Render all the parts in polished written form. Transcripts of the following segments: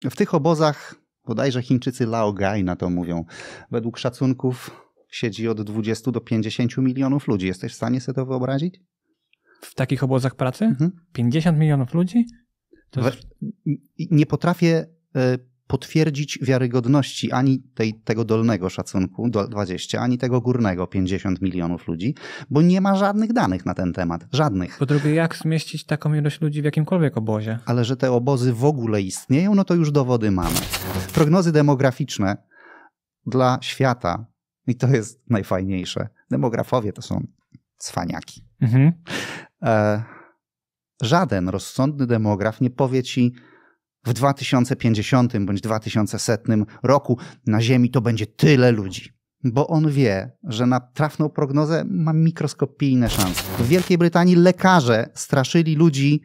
W tych obozach, bodajże Chińczycy Laogai na to mówią, według szacunków siedzi od 20 do 50 milionów ludzi. Jesteś w stanie sobie to wyobrazić? W takich obozach pracy? 50 milionów ludzi? Nie potrafię potwierdzić wiarygodności ani tego dolnego szacunku, 20, ani tego górnego, 50 milionów ludzi, bo nie ma żadnych danych na ten temat. Żadnych. Po drugie, jak zmieścić taką ilość ludzi w jakimkolwiek obozie? Ale że te obozy w ogóle istnieją, no to już dowody mamy. Prognozy demograficzne dla świata, i to jest najfajniejsze, demografowie to są cwaniaki. Żaden rozsądny demograf nie powie ci, w 2050 bądź 2100 roku na Ziemi to będzie tyle ludzi. Bo on wie, że na trafną prognozę ma mikroskopijne szanse. W Wielkiej Brytanii lekarze straszyli ludzi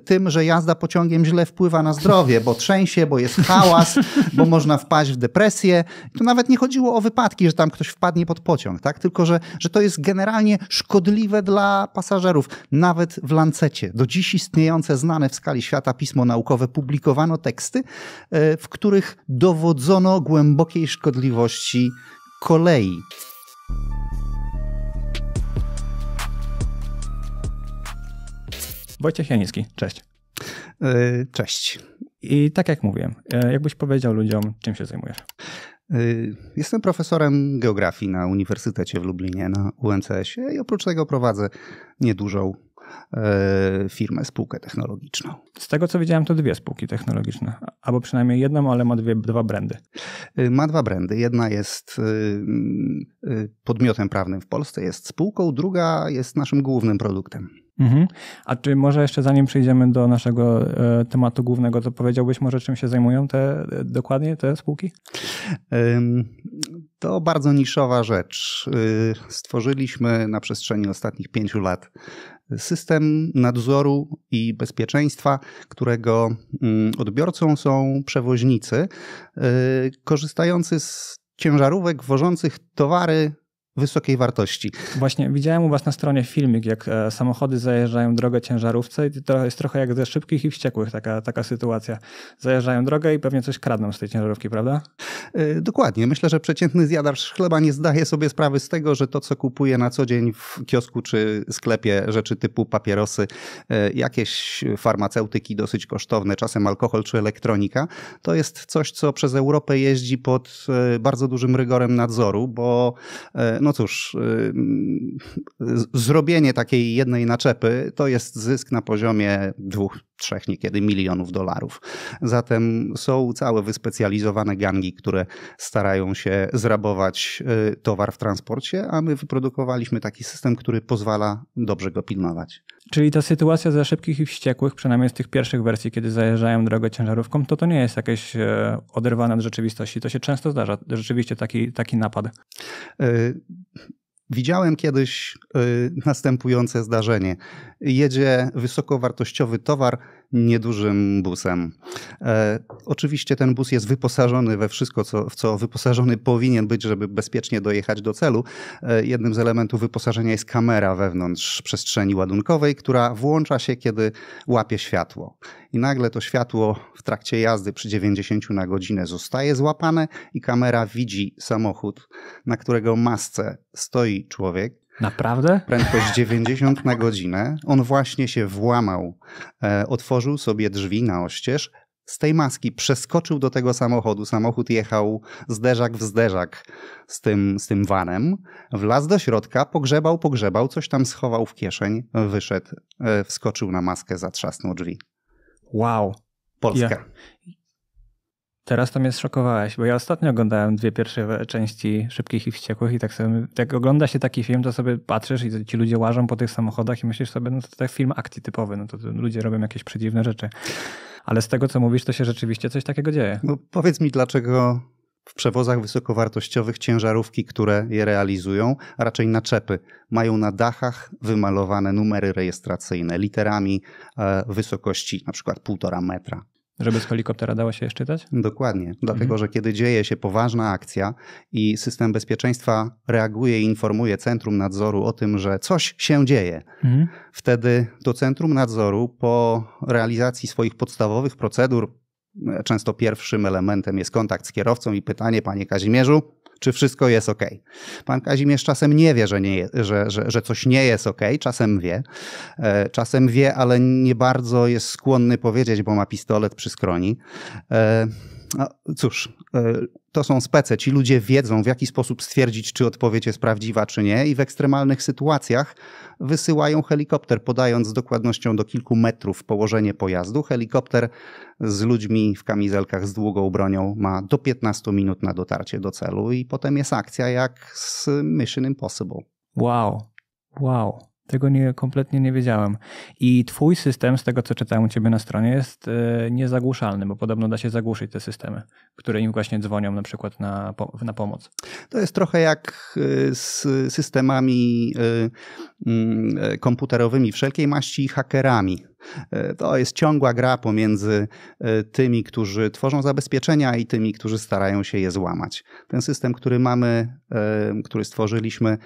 tym, że jazda pociągiem źle wpływa na zdrowie, bo trzęsie, bo jest hałas, bo można wpaść w depresję. Tu nawet nie chodziło o wypadki, że tam ktoś wpadnie pod pociąg, tak? Tylko że to jest generalnie szkodliwe dla pasażerów. Nawet w Lancecie, do dziś istniejące, znane w skali świata pismo naukowe, publikowano teksty, w których dowodzono głębokiej szkodliwości kolei. Wojciech Janicki, cześć. Cześć. I tak jak mówiłem, jakbyś powiedział ludziom, czym się zajmujesz? Jestem profesorem geografii na Uniwersytecie w Lublinie, na UNCS-ie i oprócz tego prowadzę niedużą firmę, spółkę technologiczną. Z tego co widziałem, to 2 spółki technologiczne, albo przynajmniej jedną, ale ma 2 brandy. Ma 2 brandy. Jedna jest podmiotem prawnym w Polsce, jest spółką, druga jest naszym głównym produktem. A czy może jeszcze zanim przejdziemy do naszego tematu głównego, to powiedziałbyś może czym się zajmują dokładnie te spółki? To bardzo niszowa rzecz. Stworzyliśmy na przestrzeni ostatnich 5 lat system nadzoru i bezpieczeństwa, którego odbiorcą są przewoźnicy korzystający z ciężarówek wożących towary wysokiej wartości. Właśnie widziałem u was na stronie filmik, jak samochody zajeżdżają drogę ciężarówce i to jest trochę jak ze Szybkich i Wściekłych taka sytuacja. Zajeżdżają drogę i pewnie coś kradną z tej ciężarówki, prawda? Dokładnie. Myślę, że przeciętny zjadacz chleba nie zdaje sobie sprawy z tego, że to, co kupuje na co dzień w kiosku czy sklepie, rzeczy typu papierosy, jakieś farmaceutyki dosyć kosztowne, czasem alkohol czy elektronika, to jest coś, co przez Europę jeździ pod bardzo dużym rygorem nadzoru, bo no cóż, zrobienie takiej jednej naczepy to jest zysk na poziomie 2, 3, niekiedy milionów dolarów. Zatem są całe wyspecjalizowane gangi, które starają się zrabować towar w transporcie, a my wyprodukowaliśmy taki system, który pozwala dobrze go pilnować. Czyli ta sytuacja ze Szybkich i Wściekłych, przynajmniej z tych pierwszych wersji, kiedy zajeżdżają drogę ciężarówką, to nie jest jakieś oderwane od rzeczywistości. To się często zdarza, rzeczywiście taki napad. Widziałem kiedyś następujące zdarzenie. Jedzie wysokowartościowy towar niedużym busem. Oczywiście ten bus jest wyposażony we wszystko, w co wyposażony powinien być, żeby bezpiecznie dojechać do celu. Jednym z elementów wyposażenia jest kamera wewnątrz przestrzeni ładunkowej, która włącza się, kiedy łapie światło. I nagle to światło w trakcie jazdy przy 90 na godzinę zostaje złapane i kamera widzi samochód, na którego masce stoi człowiek. Naprawdę? Prędkość 90 na godzinę. On właśnie się włamał, otworzył sobie drzwi na oścież, z tej maski przeskoczył do tego samochodu. Samochód jechał zderzak w zderzak z tym vanem. Wlazł do środka, pogrzebał, coś tam schował w kieszeń, wyszedł, wskoczył na maskę, zatrzasnął drzwi. Wow. Polska. Teraz to mnie zszokowałeś, bo ja ostatnio oglądałem 2 pierwsze części Szybkich i Wściekłych i tak sobie, jak ogląda się taki film, to sobie patrzysz i ci ludzie łażą po tych samochodach i myślisz sobie, no to tak film akcji typowy, no to ludzie robią jakieś przedziwne rzeczy. Ale z tego, co mówisz, to się rzeczywiście coś takiego dzieje. No powiedz mi, dlaczego w przewozach wysokowartościowych ciężarówki, które je realizują, a raczej naczepy, mają na dachach wymalowane numery rejestracyjne literami wysokości na przykład 1,5 metra. Żeby z helikoptera dało się je czytać? Dokładnie. Dlatego, że kiedy dzieje się poważna akcja i system bezpieczeństwa reaguje i informuje Centrum Nadzoru o tym, że coś się dzieje, wtedy to Centrum Nadzoru po realizacji swoich podstawowych procedur, Często pierwszym elementem jest kontakt z kierowcą i pytanie: panie Kazimierzu, czy wszystko jest ok? Pan Kazimierz czasem nie wie, że coś nie jest ok, czasem wie, ale nie bardzo jest skłonny powiedzieć, bo ma pistolet przy skroni. No, cóż, to są spece. Ci ludzie wiedzą, w jaki sposób stwierdzić, czy odpowiedź jest prawdziwa, czy nie, i w ekstremalnych sytuacjach wysyłają helikopter, podając z dokładnością do kilku metrów położenie pojazdu. Helikopter z ludźmi w kamizelkach z długą bronią ma do 15 minut na dotarcie do celu i potem jest akcja jak z Mission Impossible. Wow. Tego kompletnie nie wiedziałem. I twój system, z tego co czytałem u ciebie na stronie, jest niezagłuszalny, bo podobno da się zagłuszyć te systemy, które im właśnie dzwonią na przykład na pomoc. To jest trochę jak z systemami komputerowymi wszelkiej maści i hakerami. To jest ciągła gra pomiędzy tymi, którzy tworzą zabezpieczenia, i tymi, którzy starają się je złamać. Ten system, który mamy, który stworzyliśmy,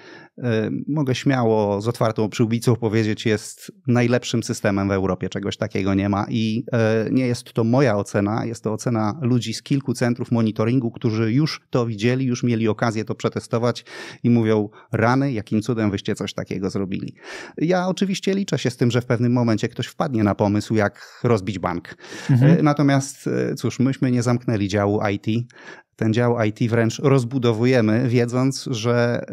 mogę śmiało z otwartą przyłbicą powiedzieć, jest najlepszym systemem w Europie. Czegoś takiego nie ma i nie jest to moja ocena, jest to ocena ludzi z kilku centrów monitoringu, którzy już to widzieli, już mieli okazję to przetestować i mówią: rany, jakim cudem wyście coś takiego zrobili. Ja oczywiście liczę się z tym, że w pewnym momencie ktoś wpadnie na pomysł, jak rozbić bank. Natomiast cóż, myśmy nie zamknęli działu IT. Ten dział IT wręcz rozbudowujemy, wiedząc, że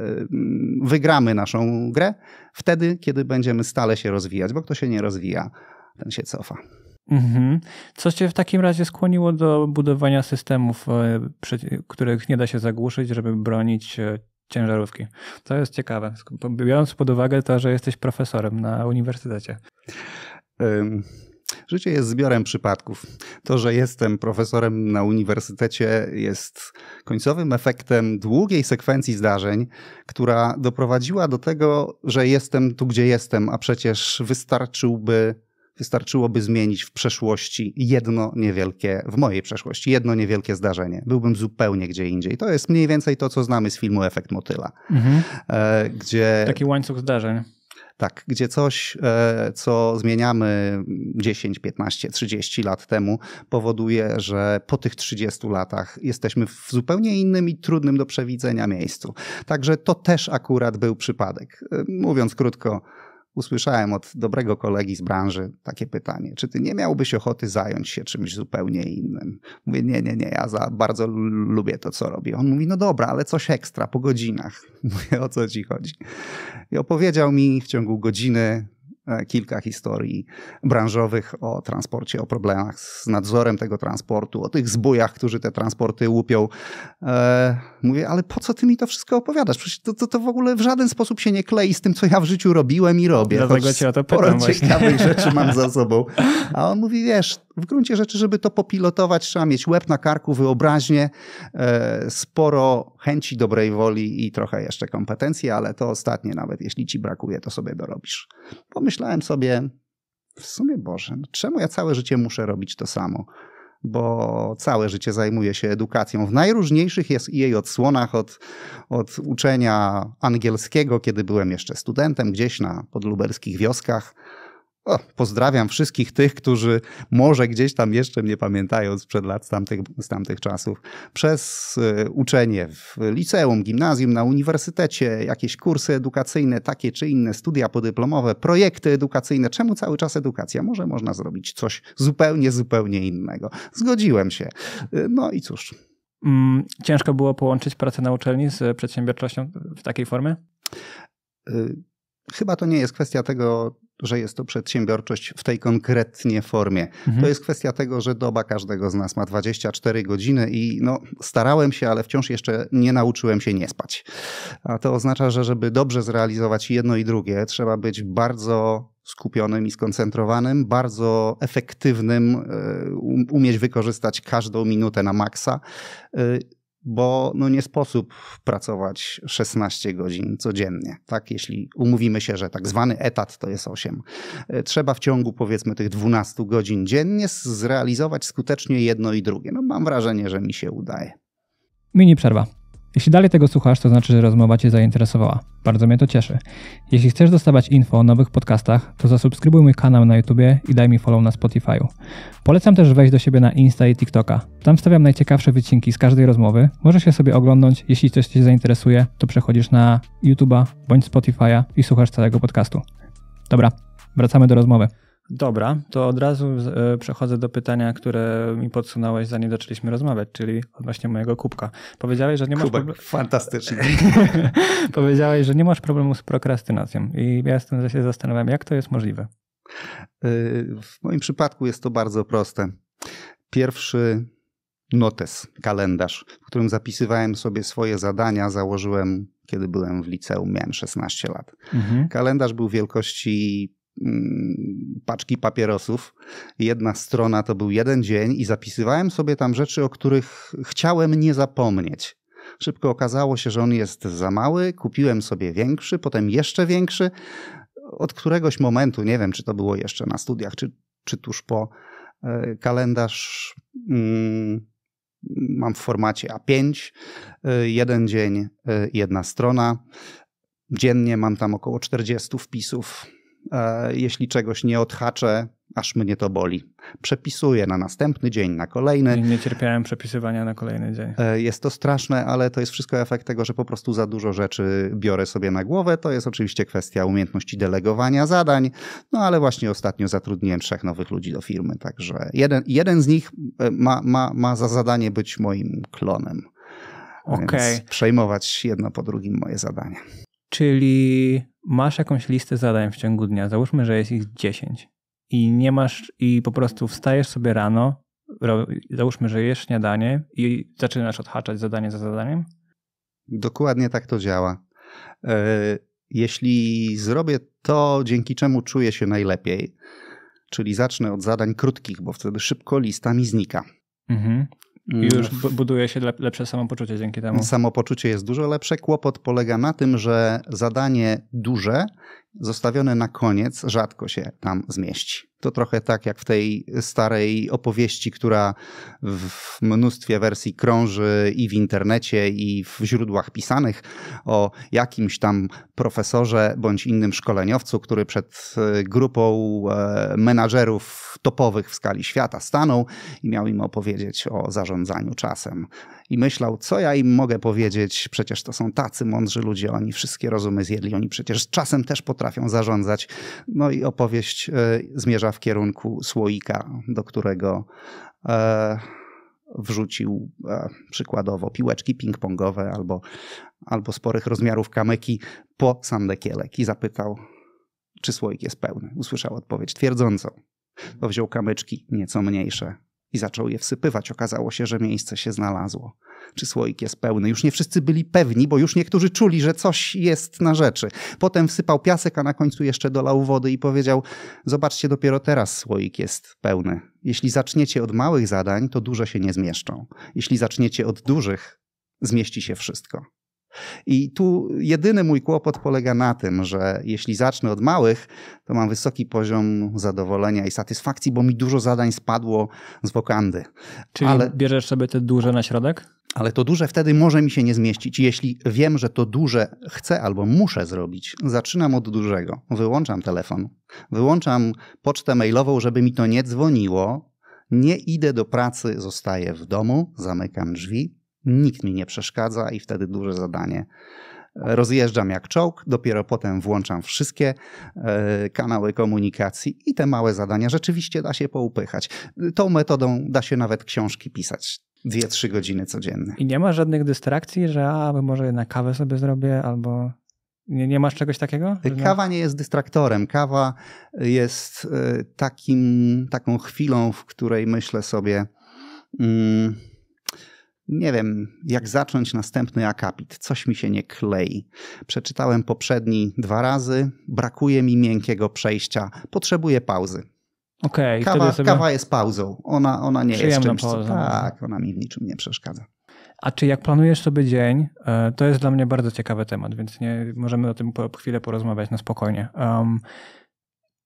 wygramy naszą grę wtedy, kiedy będziemy stale się rozwijać, bo kto się nie rozwija, ten się cofa. Co cię w takim razie skłoniło do budowania systemów, których nie da się zagłuszyć, żeby bronić ciężarówki? To jest ciekawe, biorąc pod uwagę to, że jesteś profesorem na uniwersytecie. Życie jest zbiorem przypadków. To, że jestem profesorem na uniwersytecie, jest końcowym efektem długiej sekwencji zdarzeń, która doprowadziła do tego, że jestem tu, gdzie jestem, a przecież wystarczyłoby zmienić w przeszłości w mojej przeszłości jedno niewielkie zdarzenie. Byłbym zupełnie gdzie indziej. To jest mniej więcej to, co znamy z filmu Efekt Motyla. Gdzie taki łańcuch zdarzeń. Tak, gdzie coś, co zmieniamy 10, 15, 30 lat temu, powoduje, że po tych 30 latach jesteśmy w zupełnie innym i trudnym do przewidzenia miejscu. Także to też akurat był przypadek. Mówiąc krótko, usłyszałem od dobrego kolegi z branży takie pytanie: czy ty nie miałbyś ochoty zająć się czymś zupełnie innym? Mówię: nie, ja za bardzo lubię to, co robię. On mówi: no dobra, ale coś ekstra, po godzinach. Mówię: o co ci chodzi? I opowiedział mi w ciągu godziny kilka historii branżowych o transporcie, o problemach z nadzorem tego transportu, o tych zbójach, którzy te transporty łupią. Mówię: ale po co ty mi to wszystko opowiadasz? Przecież to w ogóle w żaden sposób się nie klei z tym, co ja w życiu robiłem i robię. Dlatego cię o to pytam. Sporo ciekawych rzeczy mam za sobą. A on mówi: wiesz, w gruncie rzeczy, żeby to popilotować, trzeba mieć łeb na karku, wyobraźnię, sporo chęci, dobrej woli i trochę jeszcze kompetencji, ale to ostatnie, nawet jeśli ci brakuje, to sobie dorobisz. Pomyślałem sobie: w sumie Boże, czemu ja całe życie muszę robić to samo? Bo całe życie zajmuję się edukacją w najróżniejszych jej odsłonach, od uczenia angielskiego, kiedy byłem jeszcze studentem, gdzieś na podlubelskich wioskach. Pozdrawiam wszystkich tych, którzy może gdzieś tam jeszcze mnie pamiętają sprzed lat z tamtych czasów. Przez uczenie w liceum, gimnazjum, na uniwersytecie, jakieś kursy edukacyjne, takie czy inne, studia podyplomowe, projekty edukacyjne. Czemu cały czas edukacja? Może można zrobić coś zupełnie innego. Zgodziłem się. No i cóż. Ciężko było połączyć pracę na uczelni z przedsiębiorczością w takiej formie? Chyba to nie jest kwestia tego, że jest to przedsiębiorczość w tej konkretnie formie. To jest kwestia tego, że doba każdego z nas ma 24 godziny i starałem się, ale wciąż jeszcze nie nauczyłem się nie spać. A to oznacza, że żeby dobrze zrealizować jedno i drugie, trzeba być bardzo skupionym i skoncentrowanym, bardzo efektywnym, umieć wykorzystać każdą minutę na maksa, bo nie sposób pracować 16 godzin codziennie. Tak? Jeśli umówimy się, że tak zwany etat to jest 8. Trzeba w ciągu powiedzmy tych 12 godzin dziennie zrealizować skutecznie jedno i drugie. Mam wrażenie, że mi się udaje. Mini przerwa. Jeśli dalej tego słuchasz, to znaczy, że rozmowa Cię zainteresowała. Bardzo mnie to cieszy. Jeśli chcesz dostawać info o nowych podcastach, to zasubskrybuj mój kanał na YouTubie i daj mi follow na Spotify'u. Polecam też wejść do siebie na Insta i TikToka. Tam wstawiam najciekawsze wycinki z każdej rozmowy. Możesz je sobie oglądnąć. Jeśli coś Cię zainteresuje, to przechodzisz na YouTube'a bądź Spotify'a i słuchasz całego podcastu. Dobra, wracamy do rozmowy. Dobra, to od razu przechodzę do pytania, które mi podsunąłeś, zanim zaczęliśmy rozmawiać, czyli odnośnie mojego kubka. Powiedziałeś, że nie masz Fantastycznie. Powiedziałeś, że nie masz problemu z prokrastynacją i ja się zastanawiam, jak to jest możliwe. W moim przypadku jest to bardzo proste. Pierwszy notes, kalendarz, w którym zapisywałem sobie swoje zadania, założyłem, kiedy byłem w liceum, miałem 16 lat. Kalendarz był wielkości paczki papierosów. Jedna strona to był jeden dzień i zapisywałem sobie tam rzeczy, o których chciałem nie zapomnieć. Szybko okazało się, że on jest za mały, kupiłem sobie większy, potem jeszcze większy. Od któregoś momentu, nie wiem, czy to było jeszcze na studiach, czy tuż po, kalendarz mam w formacie A5, jeden dzień, jedna strona. Dziennie mam tam około 40 wpisów. Jeśli czegoś nie odhaczę, aż mnie to boli. Przepisuję na następny dzień, na kolejny. Nie cierpiałem przepisywania na kolejny dzień. Jest to straszne, ale to jest wszystko efekt tego, że po prostu za dużo rzeczy biorę sobie na głowę. To jest oczywiście kwestia umiejętności delegowania zadań, no ale właśnie ostatnio zatrudniłem 3 nowych ludzi do firmy, także jeden z nich ma za zadanie być moim klonem. Więc przejmować jedno po drugim moje zadania. Czyli masz jakąś listę zadań w ciągu dnia, załóżmy, że jest ich 10 i nie masz, i po prostu wstajesz sobie rano, załóżmy, że jesz śniadanie i zaczynasz odhaczać zadanie za zadaniem? Dokładnie tak to działa. Jeśli zrobię to, dzięki czemu czuję się najlepiej, czyli zacznę od zadań krótkich, bo wtedy szybko lista mi znika. I już buduje się lepsze samopoczucie dzięki temu. Samopoczucie jest dużo lepsze. Kłopot polega na tym, że zadanie duże, zostawione na koniec, rzadko się tam zmieści. To trochę tak jak w tej starej opowieści, która w mnóstwie wersji krąży i w internecie, i w źródłach pisanych o jakimś tam profesorze bądź innym szkoleniowcu, który przed grupą menadżerów topowych w skali świata stanął i miał im opowiedzieć o zarządzaniu czasem. I myślał, co ja im mogę powiedzieć, przecież to są tacy mądrzy ludzie, oni wszystkie rozumy zjedli, oni przecież czasem też potrafią zarządzać. No i opowieść zmierza w kierunku słoika, do którego wrzucił przykładowo piłeczki ping-pongowe albo sporych rozmiarów kamyki po sandekielek i zapytał, czy słoik jest pełny. Usłyszał odpowiedź twierdzącą. To wziął kamyczki nieco mniejsze i zaczął je wsypywać. Okazało się, że miejsce się znalazło. Czy słoik jest pełny? Już nie wszyscy byli pewni, bo już niektórzy czuli, że coś jest na rzeczy. Potem wsypał piasek, a na końcu jeszcze dolał wody i powiedział, zobaczcie, dopiero teraz słoik jest pełny. Jeśli zaczniecie od małych zadań, to duże się nie zmieszczą. Jeśli zaczniecie od dużych, zmieści się wszystko. I tu jedyny mój kłopot polega na tym, że jeśli zacznę od małych, to mam wysoki poziom zadowolenia i satysfakcji, bo mi dużo zadań spadło z wokandy. Czyli bierzesz sobie te duże na środek? Ale to duże wtedy może mi się nie zmieścić. Jeśli wiem, że to duże chcę albo muszę zrobić, zaczynam od dużego. Wyłączam telefon, wyłączam pocztę mailową, żeby mi to nie dzwoniło. Nie idę do pracy, zostaję w domu, zamykam drzwi. Nikt mi nie przeszkadza i wtedy duże zadanie rozjeżdżam jak czołg, dopiero potem włączam wszystkie kanały komunikacji i te małe zadania rzeczywiście da się poupychać. Tą metodą da się nawet książki pisać 2-3 godziny codziennie. I nie ma żadnych dystrakcji, że może na kawę sobie zrobię albo... Nie masz czegoś takiego? Kawa nie jest dystraktorem. Kawa jest taką chwilą, w której myślę sobie... Nie wiem, jak zacząć następny akapit. Coś mi się nie klei. Przeczytałem poprzedni 2 razy. Brakuje mi miękkiego przejścia. Potrzebuję pauzy. Okej, kawa jest pauzą. Ona nie jest czymś, pauzą. Tak, ona mi w niczym nie przeszkadza. A czy jak planujesz sobie dzień, to jest dla mnie bardzo ciekawy temat, więc możemy o tym chwilę porozmawiać na spokojnie.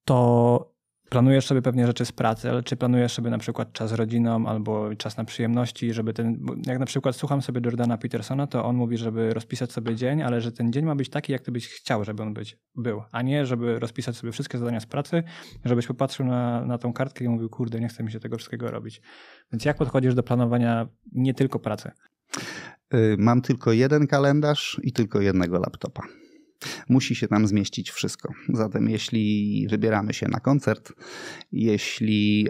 To Planujesz sobie pewnie rzeczy z pracy, ale czy planujesz sobie na przykład czas z rodziną albo czas na przyjemności, żeby jak na przykład słucham sobie Jordana Petersona, to on mówi, żeby rozpisać sobie dzień, ale że ten dzień ma być taki, jak ty byś chciał, żeby on był, a nie żeby rozpisać sobie wszystkie zadania z pracy, żebyś popatrzył na tą kartkę i mówił, kurde, nie chce mi się tego wszystkiego robić. Więc jak podchodzisz do planowania nie tylko pracy? Mam tylko jeden kalendarz i tylko jednego laptopa. Musi się tam zmieścić wszystko. Zatem jeśli wybieramy się na koncert, jeśli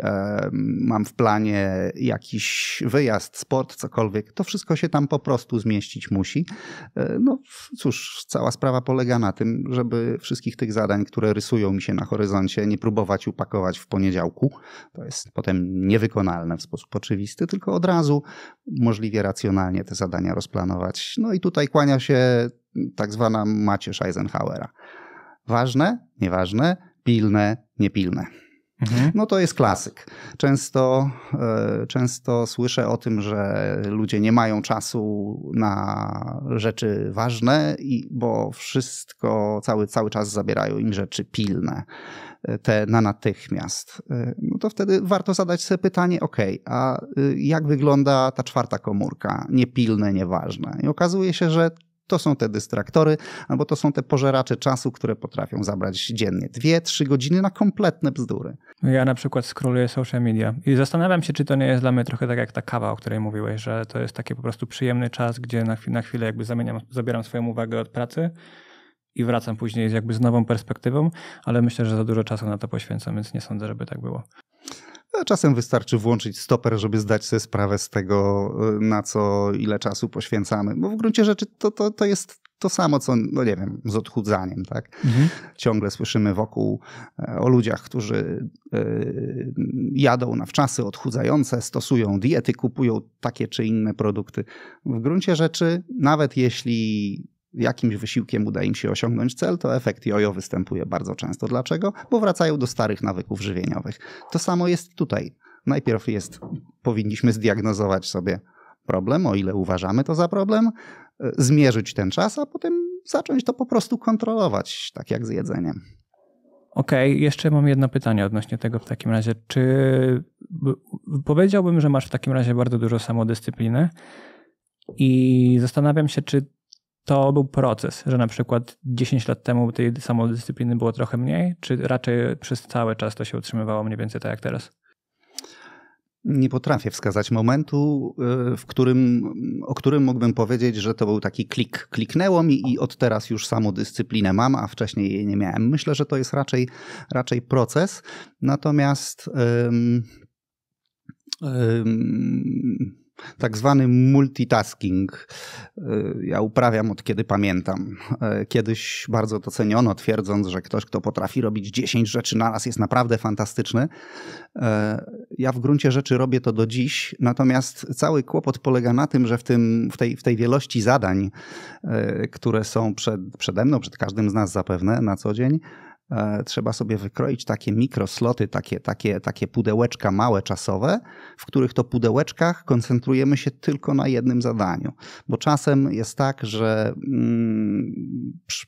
mam w planie jakiś wyjazd, sport, cokolwiek, to wszystko się tam po prostu zmieścić musi. No cóż, cała sprawa polega na tym, żeby wszystkich tych zadań, które rysują mi się na horyzoncie, nie próbować upakować w poniedziałku. To jest potem niewykonalne w sposób oczywisty, tylko od razu możliwie racjonalnie te zadania rozplanować. No i tutaj kłania się tak zwana macierz Eisenhowera. Ważne, nieważne, pilne, niepilne. No to jest klasyk. Często słyszę o tym, że ludzie nie mają czasu na rzeczy ważne, bo wszystko, cały czas zabierają im rzeczy pilne, te na natychmiast. No to wtedy warto zadać sobie pytanie, a jak wygląda ta czwarta komórka? Niepilne, nieważne. I okazuje się, że to są te dystraktory, albo to są te pożeracze czasu, które potrafią zabrać dziennie 2-3 godziny na kompletne bzdury. Ja na przykład scrolluję social media i zastanawiam się, czy to nie jest dla mnie trochę tak jak ta kawa, o której mówiłeś, że to jest taki po prostu przyjemny czas, gdzie na chwilę jakby zabieram swoją uwagę od pracy i wracam później jakby z nową perspektywą, ale myślę, że za dużo czasu na to poświęcam, więc nie sądzę, żeby tak było. Czasem wystarczy włączyć stoper, żeby zdać sobie sprawę z tego, na co ile czasu poświęcamy. Bo w gruncie rzeczy to jest to samo, co, no nie wiem, z odchudzaniem, tak? Ciągle słyszymy wokół o ludziach, którzy jadą na wczasy odchudzające, stosują diety, kupują takie czy inne produkty. W gruncie rzeczy, nawet jeśli jakimś wysiłkiem uda im się osiągnąć cel, to efekt jojo występuje bardzo często. Dlaczego? Bo wracają do starych nawyków żywieniowych. To samo jest tutaj. Najpierw powinniśmy zdiagnozować sobie problem, o ile uważamy to za problem, zmierzyć ten czas, a potem zacząć to po prostu kontrolować, tak jak z jedzeniem. Okej, jeszcze mam jedno pytanie odnośnie tego w takim razie. Czy powiedziałbym, że masz w takim razie bardzo dużo samodyscypliny i zastanawiam się, czy to był proces, że na przykład 10 lat temu tej samodyscypliny było trochę mniej, czy raczej przez cały czas to się utrzymywało mniej więcej tak jak teraz? Nie potrafię wskazać momentu, o którym mógłbym powiedzieć, że to był taki klik. Kliknęło mi i od teraz już samodyscyplinę mam, a wcześniej jej nie miałem. Myślę, że to jest raczej proces. Natomiast tak zwany multitasking ja uprawiam od kiedy pamiętam. Kiedyś bardzo to ceniono, twierdząc, że ktoś, kto potrafi robić 10 rzeczy naraz, jest naprawdę fantastyczny. Ja w gruncie rzeczy robię to do dziś, natomiast cały kłopot polega na tym, że w tej wielości zadań, które są przede mną, przed każdym z nas zapewne na co dzień, trzeba sobie wykroić takie mikrosloty, takie pudełeczka małe czasowe, w których to pudełeczkach koncentrujemy się tylko na jednym zadaniu. Bo czasem jest tak, że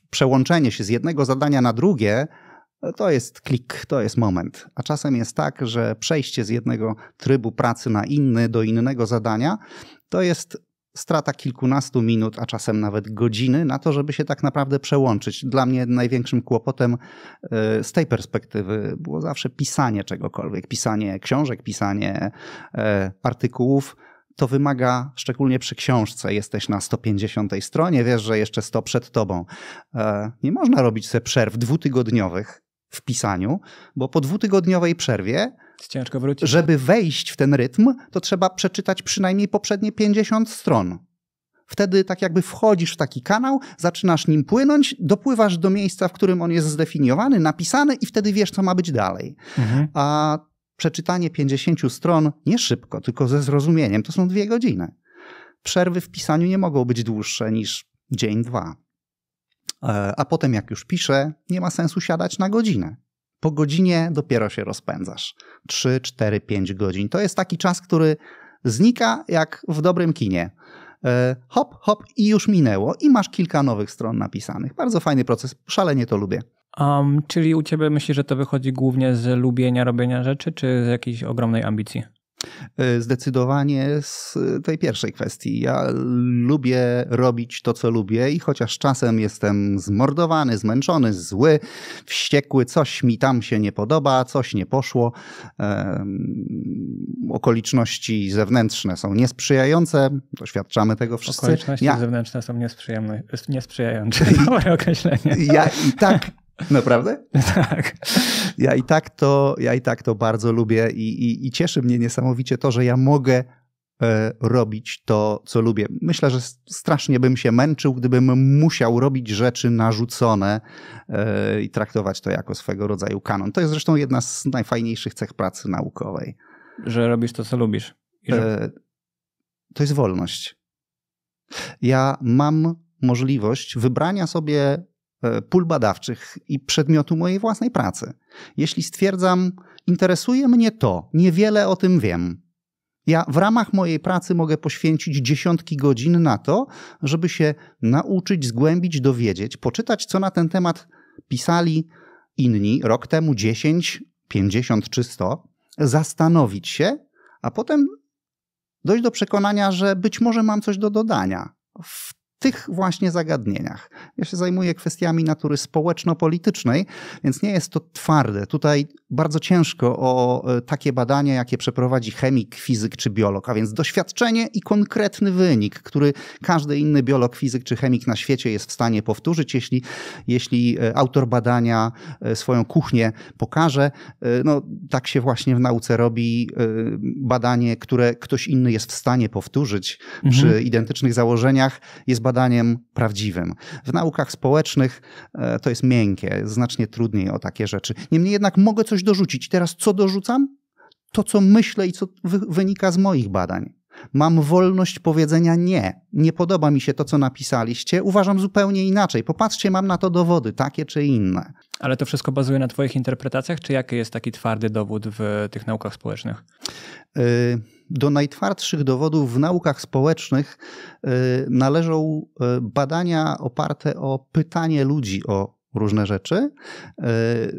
przełączenie się z jednego zadania na drugie to jest klik, to jest moment. A czasem jest tak, że przejście z jednego trybu pracy na inny, do innego zadania, to jest strata kilkunastu minut, a czasem nawet godziny na to, żeby się tak naprawdę przełączyć. Dla mnie największym kłopotem z tej perspektywy było zawsze pisanie czegokolwiek. Pisanie książek, pisanie artykułów. To wymaga, szczególnie przy książce, jesteś na 150 stronie, wiesz, że jeszcze 100 przed tobą. Nie można robić sobie przerw 2-tygodniowych w pisaniu, bo po 2-tygodniowej przerwie, ciężko wrócić. Żeby wejść w ten rytm, to trzeba przeczytać przynajmniej poprzednie 50 stron. Wtedy tak jakby wchodzisz w taki kanał, zaczynasz nim płynąć, dopływasz do miejsca, w którym on jest zdefiniowany, napisany i wtedy wiesz, co ma być dalej. A przeczytanie 50 stron nie szybko, tylko ze zrozumieniem, to są 2 godziny. Przerwy w pisaniu nie mogą być dłuższe niż dzień, 2. A potem jak już piszę, nie ma sensu siadać na godzinę. Po godzinie dopiero się rozpędzasz. 3, 4, 5 godzin. To jest taki czas, który znika jak w dobrym kinie. Hop, hop i już minęło i masz kilka nowych stron napisanych. Bardzo fajny proces, szalenie to lubię. Czyli u ciebie myślisz, że to wychodzi głównie z lubienia robienia rzeczy, czy z jakiejś ogromnej ambicji? Zdecydowanie z tej pierwszej kwestii. Ja lubię robić to, co lubię i chociaż czasem jestem zmordowany, zmęczony, zły, wściekły, coś mi tam się nie podoba, coś nie poszło, okoliczności zewnętrzne są niesprzyjające, doświadczamy tego wszyscy. Okoliczności zewnętrzne są niesprzyjające. Dobre określenie. Ja i tak... Naprawdę? Tak. Ja i tak to bardzo lubię i cieszy mnie niesamowicie to, że ja mogę robić to, co lubię. Myślę, że strasznie bym się męczył, gdybym musiał robić rzeczy narzucone i traktować to jako swego rodzaju kanon. To jest zresztą jedna z najfajniejszych cech pracy naukowej. Że robisz to, co lubisz. To jest wolność. Ja mam możliwość wybrania sobie pól badawczych i przedmiotu mojej własnej pracy. Jeśli stwierdzam, interesuje mnie to, niewiele o tym wiem, ja w ramach mojej pracy mogę poświęcić dziesiątki godzin na to, żeby się nauczyć, zgłębić, dowiedzieć, poczytać, co na ten temat pisali inni rok temu, 10, 50 czy 100, zastanowić się, a potem dojść do przekonania, że być może mam coś do dodania w tych właśnie zagadnieniach. Ja się zajmuję kwestiami natury społeczno-politycznej, więc nie jest to twarde. Tutaj bardzo ciężko o takie badania, jakie przeprowadzi chemik, fizyk czy biolog, a więc doświadczenie i konkretny wynik, który każdy inny biolog, fizyk czy chemik na świecie jest w stanie powtórzyć, jeśli autor badania swoją kuchnię pokaże. No, tak się właśnie w nauce robi. Badanie, które ktoś inny jest w stanie powtórzyć przy identycznych założeniach, jest badaniem prawdziwym. W naukach społecznych to jest miękkie, znacznie trudniej o takie rzeczy. Niemniej jednak mogę coś dorzucić. Teraz co dorzucam? To, co myślę i co wynika z moich badań. Mam wolność powiedzenia nie. Nie podoba mi się to, co napisaliście. Uważam zupełnie inaczej. Popatrzcie, mam na to dowody, takie czy inne. Ale to wszystko bazuje na twoich interpretacjach, czy jaki jest taki twardy dowód w tych naukach społecznych? Do najtwardszych dowodów w naukach społecznych należą badania oparte o pytanie ludzi o różne rzeczy.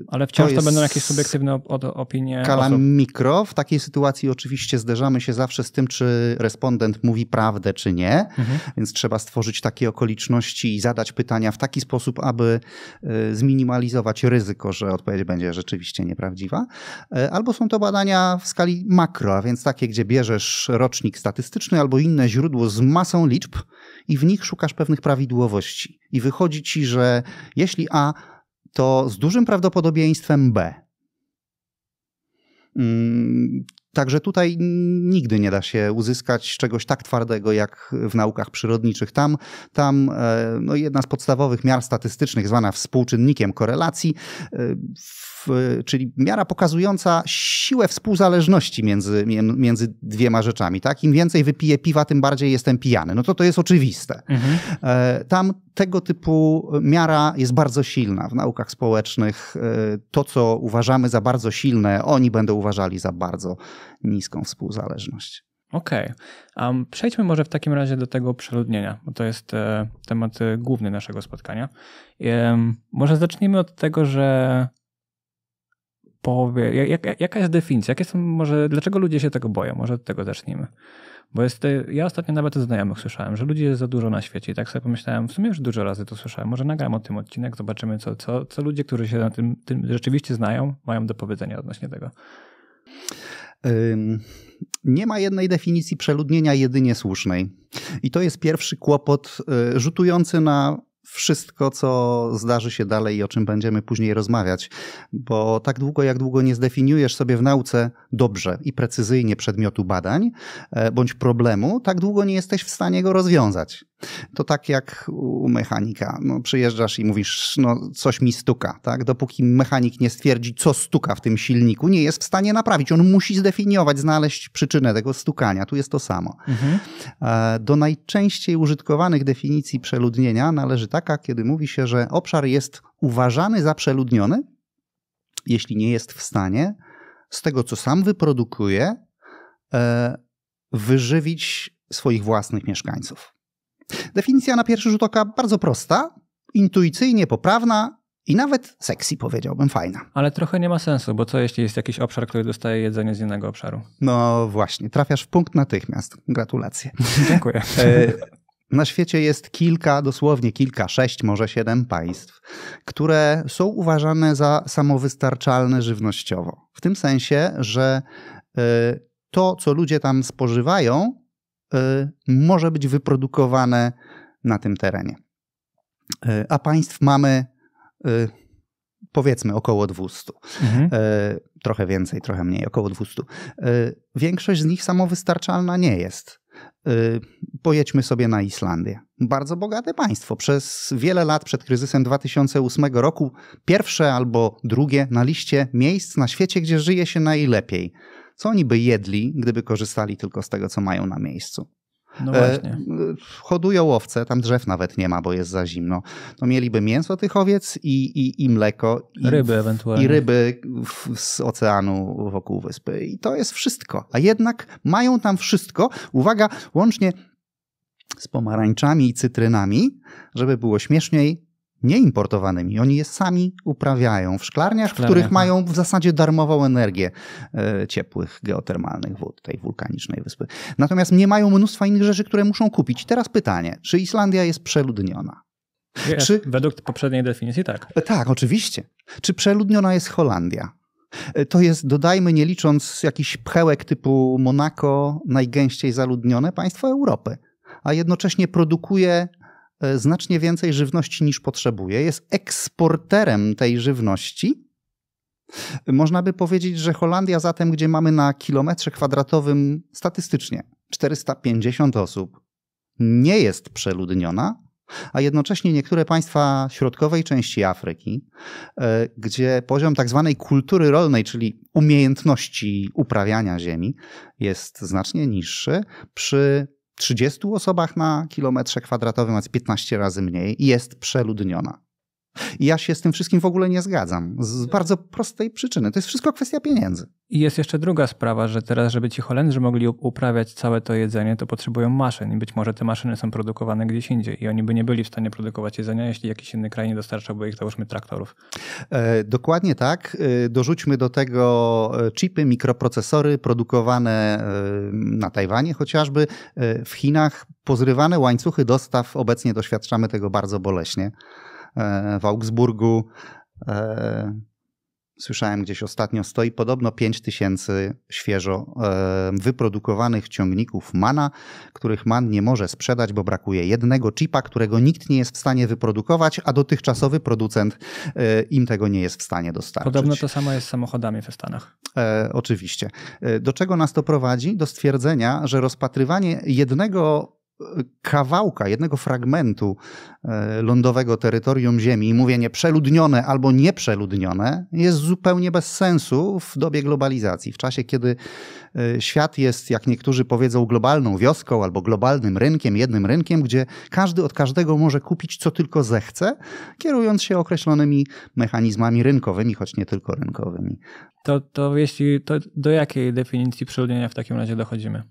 Ale wciąż to będą jakieś subiektywne opinie skala osób. mikro. W takiej sytuacji oczywiście zderzamy się zawsze z tym, czy respondent mówi prawdę, czy nie. Więc trzeba stworzyć takie okoliczności i zadać pytania w taki sposób, aby zminimalizować ryzyko, że odpowiedź będzie rzeczywiście nieprawdziwa. Albo są to badania w skali makro, a więc takie, gdzie bierzesz rocznik statystyczny albo inne źródło z masą liczb i w nich szukasz pewnych prawidłowości. I wychodzi ci, że jeśli A, to z dużym prawdopodobieństwem B. Także tutaj nigdy nie da się uzyskać czegoś tak twardego jak w naukach przyrodniczych. Tam jedna z podstawowych miar statystycznych, zwana współczynnikiem korelacji, czyli miara pokazująca siłę współzależności między dwiema rzeczami. Tak? Im więcej wypiję piwa, tym bardziej jestem pijany. No to jest oczywiste. Tam tego typu miara jest bardzo silna. W naukach społecznych to, co uważamy za bardzo silne, oni będą uważali za bardzo niską współzależność. Okej. Przejdźmy może w takim razie do tego przeludnienia, bo to jest temat główny naszego spotkania. Może zacznijmy od tego, że jaka jest definicja? Dlaczego ludzie się tego boją? Może od tego zacznijmy. Bo ja ostatnio nawet od znajomych słyszałem, że ludzi jest za dużo na świecie i tak sobie pomyślałem, w sumie już dużo razy to słyszałem, może nagram o tym odcinek, zobaczymy co ludzie, którzy się na tym rzeczywiście znają, mają do powiedzenia odnośnie tego. Nie ma jednej definicji przeludnienia, jedynie słusznej. I to jest pierwszy kłopot rzutujący na wszystko, co zdarzy się dalej i o czym będziemy później rozmawiać. Bo tak długo, jak długo nie zdefiniujesz sobie w nauce dobrze i precyzyjnie przedmiotu badań bądź problemu, tak długo nie jesteś w stanie go rozwiązać. To tak jak u mechanika. Przyjeżdżasz i mówisz, coś mi stuka. Tak? Dopóki mechanik nie stwierdzi, co stuka w tym silniku, nie jest w stanie naprawić. On musi zdefiniować, znaleźć przyczynę tego stukania. Tu jest to samo. Do najczęściej użytkowanych definicji przeludnienia należy taka, kiedy mówi się, że obszar jest uważany za przeludniony, jeśli nie jest w stanie z tego, co sam wyprodukuje, wyżywić swoich własnych mieszkańców. Definicja na pierwszy rzut oka bardzo prosta, intuicyjnie poprawna i nawet sexy, powiedziałbym, fajna. Ale trochę nie ma sensu, bo co jeśli jest jakiś obszar, który dostaje jedzenie z innego obszaru? No właśnie, trafiasz w punkt natychmiast. Gratulacje. Dziękuję. Na świecie jest dosłownie kilka, 6, może 7 państw, które są uważane za samowystarczalne żywnościowo. W tym sensie, że to, co ludzie tam spożywają, może być wyprodukowane na tym terenie. A państw mamy powiedzmy około 200. Trochę więcej, trochę mniej, około 200. Większość z nich samowystarczalna nie jest. Pojedźmy sobie na Islandię. Bardzo bogate państwo. Przez wiele lat przed kryzysem 2008 roku pierwsze albo drugie na liście miejsc na świecie, gdzie żyje się najlepiej. Co oni by jedli, gdyby korzystali tylko z tego, co mają na miejscu? No właśnie. Hodują owce, tam drzew nawet nie ma, bo jest za zimno. To mieliby mięso tych owiec i mleko. Ryby ewentualnie. I ryby z oceanu wokół wyspy. I to jest wszystko. A jednak mają tam wszystko, uwaga, łącznie z pomarańczami i cytrynami, żeby było śmieszniej, nieimportowanymi. Oni je sami uprawiają w szklarniach, w których mają w zasadzie darmową energię ciepłych, geotermalnych wód tej wulkanicznej wyspy. Natomiast nie mają mnóstwa innych rzeczy, które muszą kupić. I teraz pytanie, czy Islandia jest przeludniona? Według poprzedniej definicji tak. Tak, oczywiście. Czy przeludniona jest Holandia? To jest, dodajmy, nie licząc jakichś pchełek typu Monako, najgęściej zaludnione państwo Europy. A jednocześnie produkuje znacznie więcej żywności niż potrzebuje. Jest eksporterem tej żywności. Można by powiedzieć, że Holandia zatem, gdzie mamy na kilometrze kwadratowym statystycznie 450 osób, nie jest przeludniona, a jednocześnie niektóre państwa środkowej części Afryki, gdzie poziom tak zwanej kultury rolnej, czyli umiejętności uprawiania ziemi, jest znacznie niższy, przy 30 osobach na kilometrze kwadratowym, a 15 razy mniej, jest przeludniona. I ja się z tym wszystkim w ogóle nie zgadzam. Z bardzo prostej przyczyny. To jest wszystko kwestia pieniędzy. I jest jeszcze druga sprawa, że teraz, żeby ci Holendrzy mogli uprawiać całe to jedzenie, to potrzebują maszyn. I być może te maszyny są produkowane gdzieś indziej. I oni by nie byli w stanie produkować jedzenia, jeśli jakiś inny kraj nie dostarczałby ich, załóżmy, traktorów. Dokładnie tak. Dorzućmy do tego chipy, mikroprocesory produkowane na Tajwanie chociażby. W Chinach pozrywane łańcuchy dostaw. Obecnie doświadczamy tego bardzo boleśnie. W Augsburgu słyszałem gdzieś ostatnio, stoi podobno 5000 świeżo wyprodukowanych ciągników MANa, których MAN nie może sprzedać, bo brakuje jednego chipa, którego nikt nie jest w stanie wyprodukować, a dotychczasowy producent im tego nie jest w stanie dostarczyć. Podobno to samo jest z samochodami w Stanach. Oczywiście. Do czego nas to prowadzi? Do stwierdzenia, że rozpatrywanie jednego kawałka, jednego fragmentu lądowego terytorium Ziemi i mówienie przeludnione albo nieprzeludnione jest zupełnie bez sensu w dobie globalizacji. W czasie, kiedy świat jest, jak niektórzy powiedzą, globalną wioską albo globalnym rynkiem, jednym rynkiem, gdzie każdy od każdego może kupić co tylko zechce, kierując się określonymi mechanizmami rynkowymi, choć nie tylko rynkowymi. To do jakiej definicji przeludnienia w takim razie dochodzimy?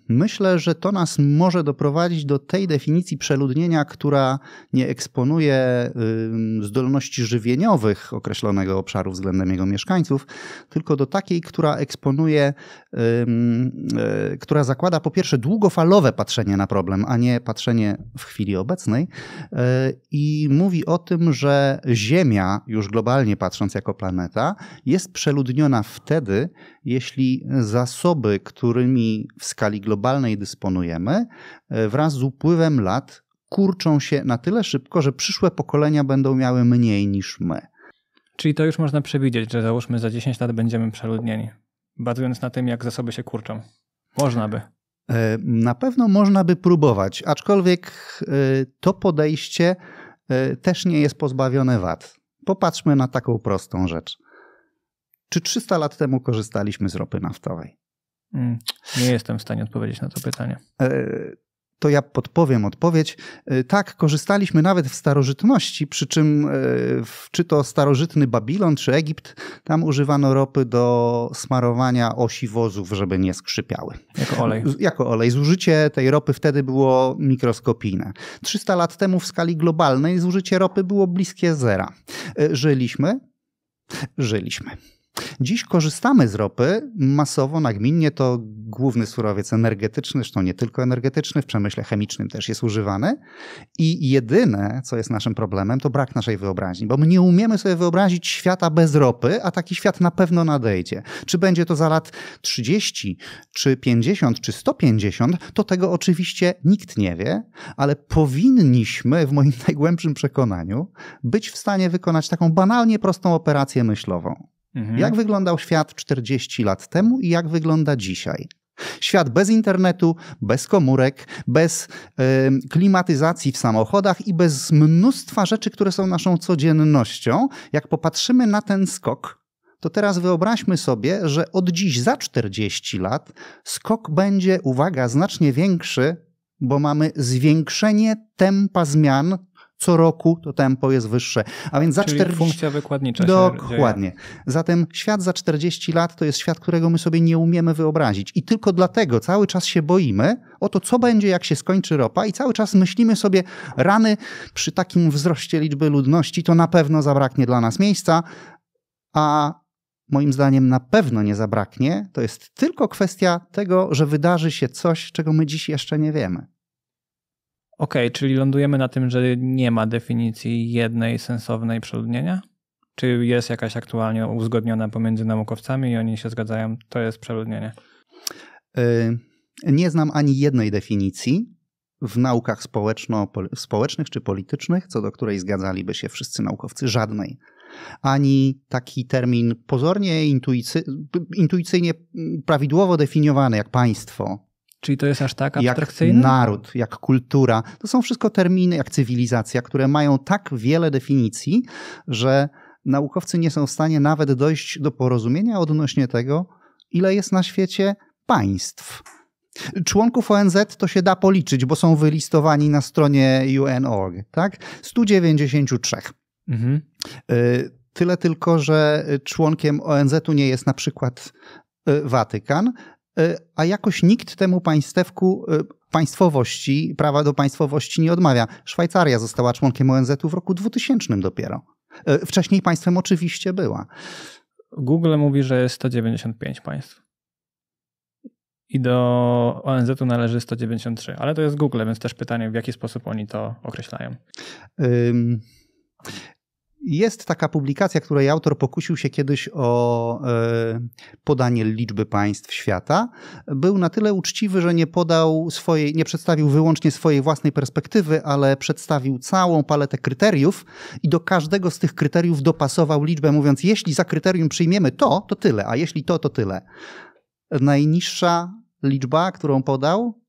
Myślę, że to nas może doprowadzić do tej definicji przeludnienia, która nie eksponuje zdolności żywieniowych określonego obszaru względem jego mieszkańców, tylko do takiej, która eksponuje, która zakłada po pierwsze długofalowe patrzenie na problem, a nie patrzenie w chwili obecnej i mówi o tym, że Ziemia, już globalnie patrząc jako planeta, jest przeludniona wtedy, jeśli zasoby, którymi w skali globalnej dysponujemy, wraz z upływem lat kurczą się na tyle szybko, że przyszłe pokolenia będą miały mniej niż my. Czyli to już można przewidzieć, że załóżmy za 10 lat będziemy przeludnieni, bazując na tym, jak zasoby się kurczą. Można by. Na pewno można by próbować, aczkolwiek to podejście też nie jest pozbawione wad. Popatrzmy na taką prostą rzecz. Czy 300 lat temu korzystaliśmy z ropy naftowej? Nie jestem w stanie odpowiedzieć na to pytanie. to ja podpowiem odpowiedź. Tak, korzystaliśmy nawet w starożytności, przy czym czy to starożytny Babilon, czy Egipt, tam używano ropy do smarowania osi wozów, żeby nie skrzypiały. Jako olej. Jako olej. Zużycie tej ropy wtedy było mikroskopijne. 300 lat temu w skali globalnej zużycie ropy było bliskie zera. Żyliśmy. Dziś korzystamy z ropy masowo, nagminnie, to główny surowiec energetyczny, zresztą nie tylko energetyczny, w przemyśle chemicznym też jest używany i jedyne, co jest naszym problemem, to brak naszej wyobraźni, bo my nie umiemy sobie wyobrazić świata bez ropy, a taki świat na pewno nadejdzie. Czy będzie to za lat 30, czy 50, czy 150, to tego oczywiście nikt nie wie, ale powinniśmy, w moim najgłębszym przekonaniu, być w stanie wykonać taką banalnie prostą operację myślową. Jak wyglądał świat 40 lat temu i jak wygląda dzisiaj? Świat bez internetu, bez komórek, bez klimatyzacji w samochodach i bez mnóstwa rzeczy, które są naszą codziennością. Jak popatrzymy na ten skok, to teraz wyobraźmy sobie, że od dziś za 40 lat skok będzie, uwaga, znacznie większy, bo mamy zwiększenie tempa zmian. Co roku to tempo jest wyższe. A więc za Czyli 40... funkcja wykładnicza się Dokładnie. dzieje. Zatem świat za 40 lat to jest świat, którego my sobie nie umiemy wyobrazić. I tylko dlatego cały czas się boimy o to, co będzie, jak się skończy ropa i cały czas myślimy sobie, rany, przy takim wzroście liczby ludności to na pewno zabraknie dla nas miejsca, a moim zdaniem na pewno nie zabraknie. To jest tylko kwestia tego, że wydarzy się coś, czego my dziś jeszcze nie wiemy. Okej, czyli lądujemy na tym, że nie ma definicji jednej sensownej przeludnienia? Czy jest jakaś aktualnie uzgodniona pomiędzy naukowcami i oni się zgadzają, to jest przeludnienie? Nie znam ani jednej definicji w naukach społecznych czy politycznych, co do której zgadzaliby się wszyscy naukowcy, żadnej. Ani taki termin pozornie intuicyjnie prawidłowo definiowany jak państwo. Czyli to jest aż tak abstrakcyjne? Jak naród, jak kultura. To są wszystko terminy, jak cywilizacja, które mają tak wiele definicji, że naukowcy nie są w stanie nawet dojść do porozumienia odnośnie tego, ile jest na świecie państw. Członków ONZ to się da policzyć, bo są wylistowani na stronie UN.org, tak? 193. Tyle tylko, że członkiem ONZ-u nie jest na przykład Watykan, a jakoś nikt temu państwowości, prawa do państwowości nie odmawia. Szwajcaria została członkiem ONZ-u w roku 2000 dopiero. Wcześniej państwem oczywiście była. Google mówi, że jest 195 państw. I do ONZ-u należy 193, ale to jest Google, więc też pytanie, w jaki sposób oni to określają. Jest taka publikacja, której autor pokusił się kiedyś o podanie liczby państw świata. Był na tyle uczciwy, że nie przedstawił wyłącznie swojej własnej perspektywy, ale przedstawił całą paletę kryteriów i do każdego z tych kryteriów dopasował liczbę, mówiąc, jeśli za kryterium przyjmiemy to tyle, a jeśli to tyle. Najniższa liczba, którą podał,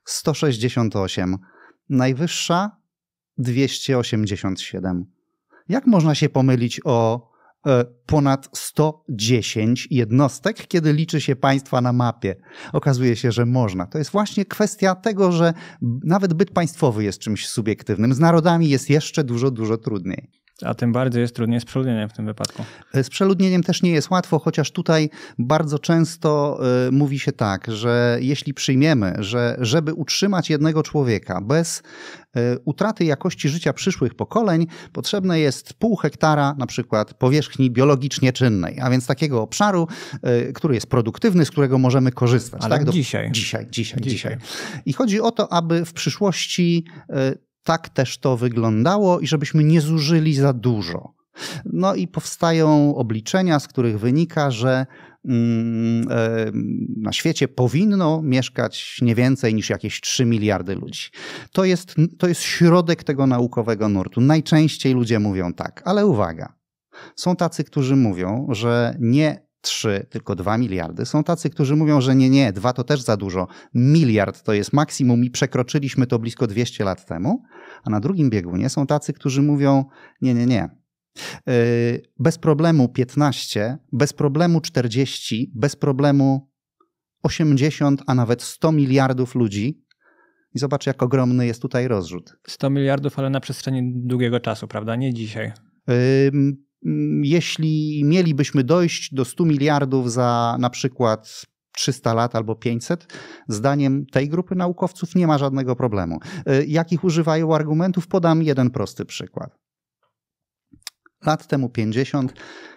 168. Najwyższa 287. Jak można się pomylić o ponad 110 jednostek, kiedy liczy się państwa na mapie? Okazuje się, że można. To jest właśnie kwestia tego, że nawet byt państwowy jest czymś subiektywnym. Z narodami jest jeszcze dużo, dużo trudniej. A tym bardziej jest trudniej z przeludnieniem w tym wypadku. Z przeludnieniem też nie jest łatwo, chociaż tutaj bardzo często mówi się tak, że jeśli przyjmiemy, że żeby utrzymać jednego człowieka bez utraty jakości życia przyszłych pokoleń, potrzebne jest 0,5 hektara na przykład powierzchni biologicznie czynnej, a więc takiego obszaru, który jest produktywny, z którego możemy korzystać. Ale tak? Dzisiaj. I chodzi o to, aby w przyszłości tak też to wyglądało i żebyśmy nie zużyli za dużo. No i powstają obliczenia, z których wynika, że na świecie powinno mieszkać nie więcej niż jakieś 3 miliardy ludzi. To jest środek tego naukowego nurtu. Najczęściej ludzie mówią tak, ale uwaga. Są tacy, którzy mówią, że nie 3, tylko 2 miliardy. Są tacy, którzy mówią, że nie, 2 to też za dużo. Miliard to jest maksimum i przekroczyliśmy to blisko 200 lat temu. A na drugim biegunie są tacy, którzy mówią nie. Bez problemu 15, bez problemu 40, bez problemu 80, a nawet 100 miliardów ludzi I zobacz, jak ogromny jest tutaj rozrzut. 100 miliardów, ale na przestrzeni długiego czasu, prawda? Nie dzisiaj. Jeśli mielibyśmy dojść do 100 miliardów za na przykład 300 lat albo 500, zdaniem tej grupy naukowców nie ma żadnego problemu. Jakich używają argumentów? Podam jeden prosty przykład. Lat temu 50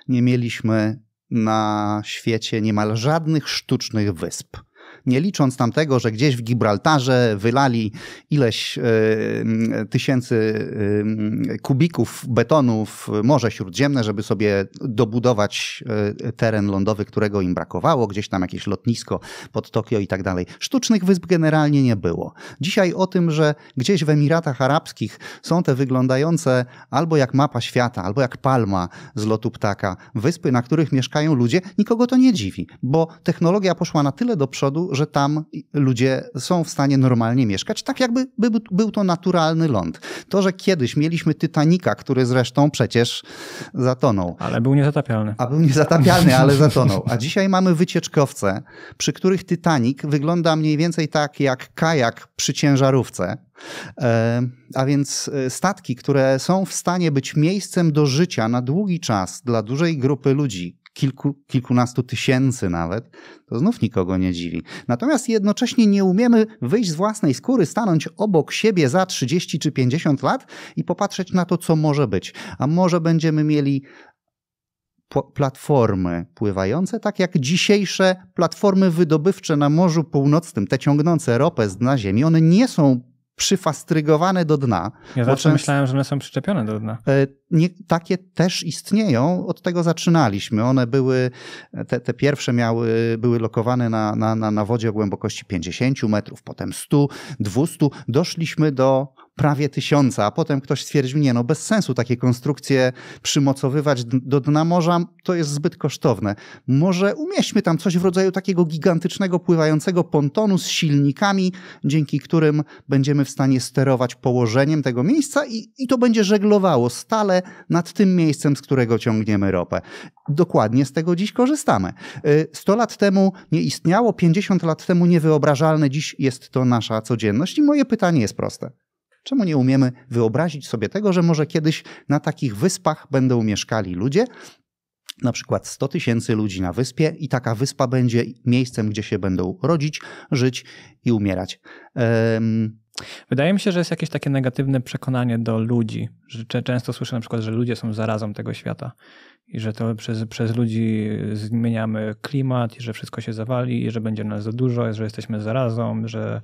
nie mieliśmy na świecie niemal żadnych sztucznych wysp. Nie licząc tam tego, że gdzieś w Gibraltarze wylali ileś tysięcy kubików betonu w Morze Śródziemne, żeby sobie dobudować teren lądowy, którego im brakowało, gdzieś tam jakieś lotnisko pod Tokio i tak dalej. Sztucznych wysp generalnie nie było. Dzisiaj o tym, że gdzieś w Emiratach Arabskich są te wyglądające albo jak mapa świata, albo jak palma z lotu ptaka, wyspy, na których mieszkają ludzie, nikogo to nie dziwi, bo technologia poszła na tyle do przodu, że tam ludzie są w stanie normalnie mieszkać, tak jakby był to naturalny ląd. To, że kiedyś mieliśmy Titanica, który zresztą przecież zatonął. Ale był niezatapialny. A był niezatapialny, ale zatonął. A dzisiaj mamy wycieczkowce, przy których Titanic wygląda mniej więcej tak jak kajak przy ciężarówce. A więc statki, które są w stanie być miejscem do życia na długi czas dla dużej grupy ludzi, kilkunastu tysięcy nawet, to znów nikogo nie dziwi. Natomiast jednocześnie nie umiemy wyjść z własnej skóry, stanąć obok siebie za 30 czy 50 lat i popatrzeć na to, co może być. A może będziemy mieli platformy pływające, tak jak dzisiejsze platformy wydobywcze na Morzu Północnym, te ciągnące ropę z dna ziemi, one nie są przyfastrygowane do dna. Ja zawsze myślałem, że one są przyczepione do dna. Takie też istnieją, od tego zaczynaliśmy. One były, te pierwsze były lokowane na wodzie o głębokości 50 metrów, potem 100, 200. Doszliśmy do prawie 1000, a potem ktoś stwierdził, nie, no bez sensu takie konstrukcje przymocowywać do dna morza, to jest zbyt kosztowne. Może umieśćmy tam coś w rodzaju takiego gigantycznego pływającego pontonu z silnikami, dzięki którym będziemy w stanie sterować położeniem tego miejsca i to będzie żeglowało stale nad tym miejscem, z którego ciągniemy ropę. Dokładnie z tego dziś korzystamy. 100 lat temu nie istniało, 50 lat temu niewyobrażalne, dziś jest to nasza codzienność i moje pytanie jest proste. Czemu nie umiemy wyobrazić sobie tego, że może kiedyś na takich wyspach będą mieszkali ludzie, na przykład 100 tysięcy ludzi na wyspie i taka wyspa będzie miejscem, gdzie się będą rodzić, żyć i umierać. Wydaje mi się, że jest jakieś takie negatywne przekonanie do ludzi. Że często słyszę na przykład, że ludzie są zarazą tego świata i że to przez ludzi zmieniamy klimat i że wszystko się zawali i że będzie nas za dużo, że jesteśmy zarazą, że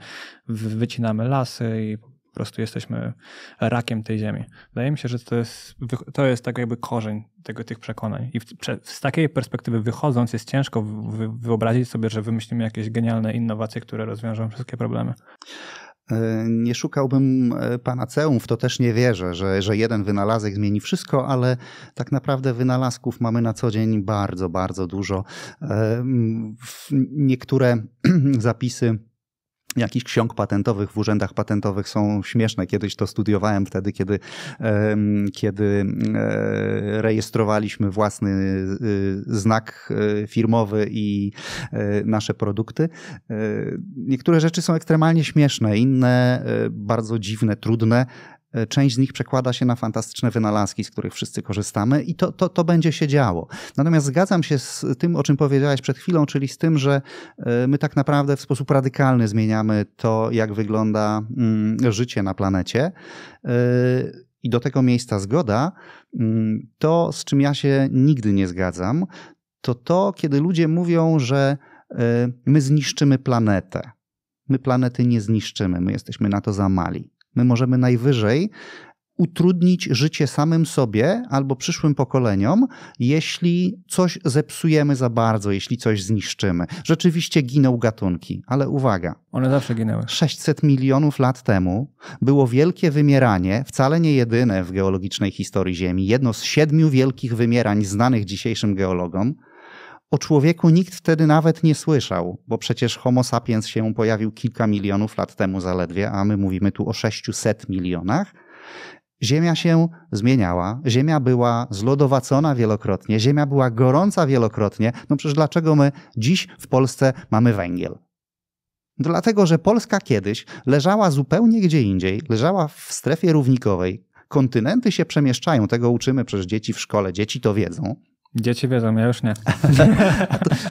wycinamy lasy i po prostu jesteśmy rakiem tej ziemi. Wydaje mi się, że to jest tak jakby korzeń tych przekonań. I z takiej perspektywy wychodząc jest ciężko wyobrazić sobie, że wymyślimy jakieś genialne innowacje, które rozwiążą wszystkie problemy. Nie szukałbym panaceum, w to też nie wierzę, że jeden wynalazek zmieni wszystko, ale tak naprawdę wynalazków mamy na co dzień bardzo, bardzo dużo. Niektóre zapisy jakichś ksiąg patentowych w urzędach patentowych są śmieszne. Kiedyś to studiowałem wtedy, kiedy rejestrowaliśmy własny znak firmowy i nasze produkty. Niektóre rzeczy są ekstremalnie śmieszne, inne bardzo dziwne, trudne. Część z nich przekłada się na fantastyczne wynalazki, z których wszyscy korzystamy i to będzie się działo. Natomiast zgadzam się z tym, o czym powiedziałeś przed chwilą, czyli z tym, że my tak naprawdę w sposób radykalny zmieniamy to, jak wygląda życie na planecie. I do tego miejsca zgoda. To, z czym ja się nigdy nie zgadzam, to kiedy ludzie mówią, że my zniszczymy planetę. My planety nie zniszczymy, my jesteśmy na to za mali. My możemy najwyżej utrudnić życie samym sobie albo przyszłym pokoleniom, jeśli coś zepsujemy za bardzo, jeśli coś zniszczymy. Rzeczywiście giną gatunki, ale uwaga. One zawsze ginęły. 600 milionów lat temu było wielkie wymieranie, wcale nie jedyne w geologicznej historii Ziemi, jedno z 7 wielkich wymierań znanych dzisiejszym geologom. O człowieku nikt wtedy nawet nie słyszał, bo przecież Homo sapiens się pojawił kilka milionów lat temu zaledwie, a my mówimy tu o 600 milionach. Ziemia się zmieniała, Ziemia była zlodowacona wielokrotnie, Ziemia była gorąca wielokrotnie. No przecież dlaczego my dziś w Polsce mamy węgiel? Dlatego, że Polska kiedyś leżała zupełnie gdzie indziej, leżała w strefie równikowej. Kontynenty się przemieszczają, tego uczymy przecież dzieci w szkole, dzieci to wiedzą. Dzieci wiedzą, ja już nie.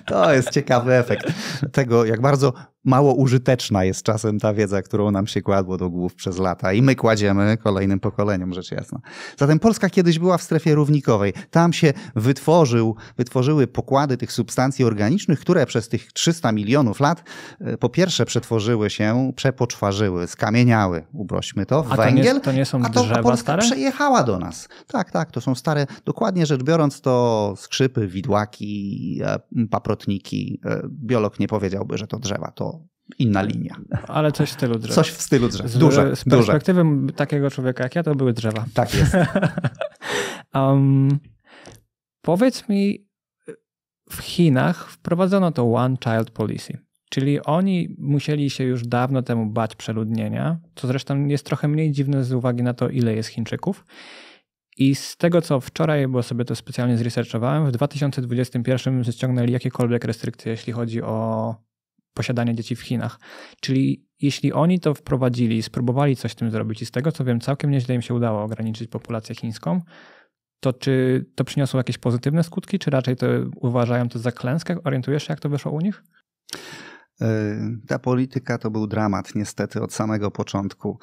To jest ciekawy efekt tego, jak bardzo mało użyteczna jest czasem ta wiedza, którą nam się kładło do głów przez lata i my kładziemy kolejnym pokoleniom, rzecz jasna. Zatem Polska kiedyś była w strefie równikowej. Tam się wytworzyły pokłady tych substancji organicznych, które przez tych 300 milionów lat po pierwsze przetworzyły się, przepoczwarzyły, skamieniały, uprośmy to, w węgiel. To nie są drzewa a Polska stare? Przejechała do nas. Tak, to są stare, dokładnie rzecz biorąc to skrzypy, widłaki, paprotniki. Biolog nie powiedziałby, że to drzewa, to inna linia. Ale coś w stylu drzew. Coś w stylu drzew. Duże. Z perspektywy takiego człowieka jak ja, to były drzewa. Tak jest. Powiedz mi, w Chinach wprowadzono to One Child Policy, czyli oni musieli się już dawno temu bać przeludnienia, co zresztą jest trochę mniej dziwne z uwagi na to, ile jest Chińczyków. I z tego, co wczoraj, bo sobie to specjalnie zresearchowałem, w 2021 ściągnęli jakiekolwiek restrykcje, jeśli chodzi o posiadanie dzieci w Chinach. Czyli jeśli oni to wprowadzili, spróbowali coś z tym zrobić i z tego, co wiem, całkiem nieźle im się udało ograniczyć populację chińską, to czy to przyniosło jakieś pozytywne skutki, czy raczej to uważają to za klęskę? Orientujesz się, jak to wyszło u nich? Ta polityka to był dramat niestety od samego początku.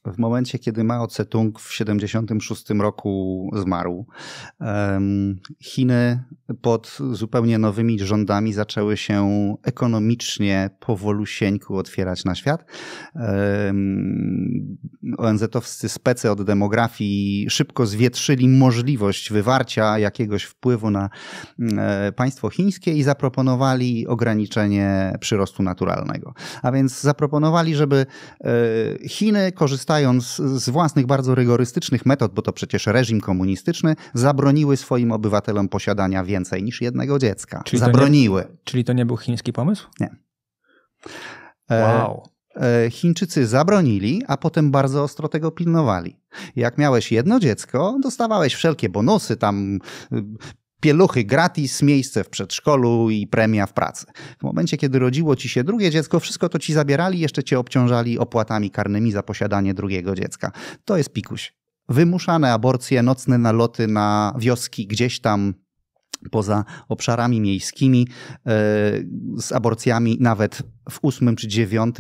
W momencie, kiedy Mao Tse-tung w 1976 roku zmarł, Chiny pod zupełnie nowymi rządami zaczęły się ekonomicznie powolusieńku otwierać na świat. ONZ-owscy specy od demografii szybko zwietrzyli możliwość wywarcia jakiegoś wpływu na państwo chińskie i zaproponowali ograniczenie przyrostu naturalnego. A więc zaproponowali, żeby Chiny, korzystając z własnych bardzo rygorystycznych metod, bo to przecież reżim komunistyczny, zabroniły swoim obywatelom posiadania więcej niż jednego dziecka. Czyli zabroniły. Czyli to nie był chiński pomysł? Nie. Wow. Chińczycy zabronili, a potem bardzo ostro tego pilnowali. Jak miałeś jedno dziecko, dostawałeś wszelkie bonusy, tam pieluchy gratis, miejsce w przedszkolu i premia w pracy. W momencie, kiedy rodziło ci się drugie dziecko, wszystko to ci zabierali, jeszcze cię obciążali opłatami karnymi za posiadanie drugiego dziecka. To jest pikuś. Wymuszane aborcje, nocne naloty na wioski gdzieś tam poza obszarami miejskimi, z aborcjami nawet w 8. czy 9.